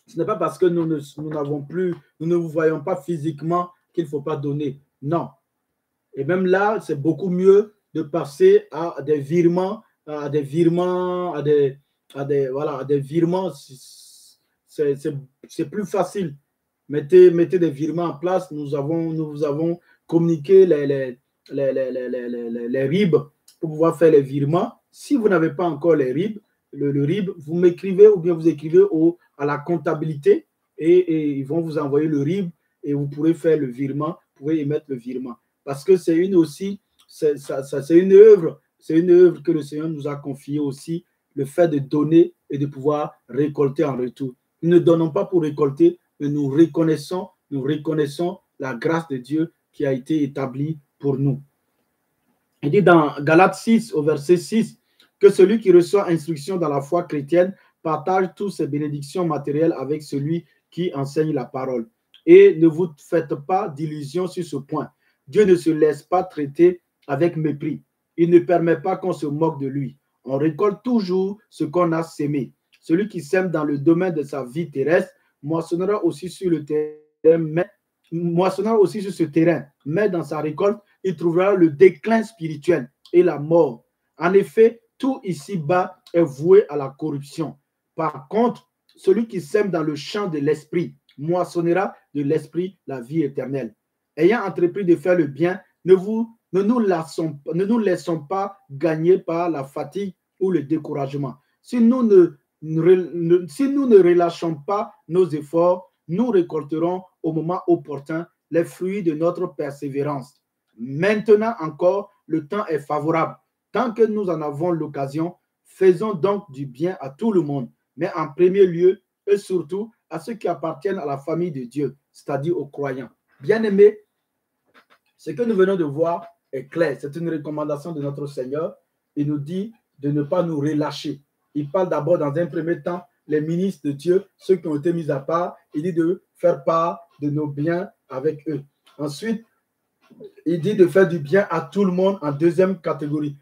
ce n'est pas parce que nous n'avons plus, nous ne vous voyons pas physiquement qu'il ne faut pas donner. Non. Et même là, c'est beaucoup mieux de passer à des virements, voilà, à des virements. C'est plus facile. Mettez des virements en place. Nous vous avons communiqué les RIB pour pouvoir faire les virements. Si vous n'avez pas encore les RIB, le RIB, vous m'écrivez ou bien vous écrivez à la comptabilité et ils vont vous envoyer le RIB et vous pourrez faire le virement, vous pouvez émettre le virement. Parce que c'est une œuvre, que le Seigneur nous a confiée aussi, le fait de donner et de pouvoir récolter en retour. Nous ne donnons pas pour récolter, mais nous reconnaissons la grâce de Dieu qui a été établie pour nous. Il dit dans Galates 6, au verset 6, que celui qui reçoit instruction dans la foi chrétienne partage toutes ses bénédictions matérielles avec celui qui enseigne la parole. Et ne vous faites pas d'illusions sur ce point. Dieu ne se laisse pas traiter avec mépris. Il ne permet pas qu'on se moque de lui. On récolte toujours ce qu'on a sémé. Celui qui sème dans le domaine de sa vie terrestre moissonnera aussi sur le terrain, mais dans sa récolte, il trouvera le déclin spirituel et la mort. En effet, tout ici-bas est voué à la corruption. Par contre, celui qui sème dans le champ de l'esprit moissonnera de l'esprit la vie éternelle. Ayant entrepris de faire le bien, ne nous laissons pas gagner par la fatigue ou le découragement. Si nous ne relâchons pas nos efforts, nous récolterons au moment opportun les fruits de notre persévérance. Maintenant encore, le temps est favorable. Tant que nous en avons l'occasion, faisons donc du bien à tout le monde, mais en premier lieu et surtout à ceux qui appartiennent à la famille de Dieu, c'est-à-dire aux croyants. Bien-aimés, ce que nous venons de voir est clair. C'est une recommandation de notre Seigneur. Il nous dit de ne pas nous relâcher. Il parle d'abord dans un premier temps les ministres de Dieu, ceux qui ont été mis à part. Il dit de faire part de nos biens avec eux. Ensuite, il dit de faire du bien à tout le monde en deuxième catégorie.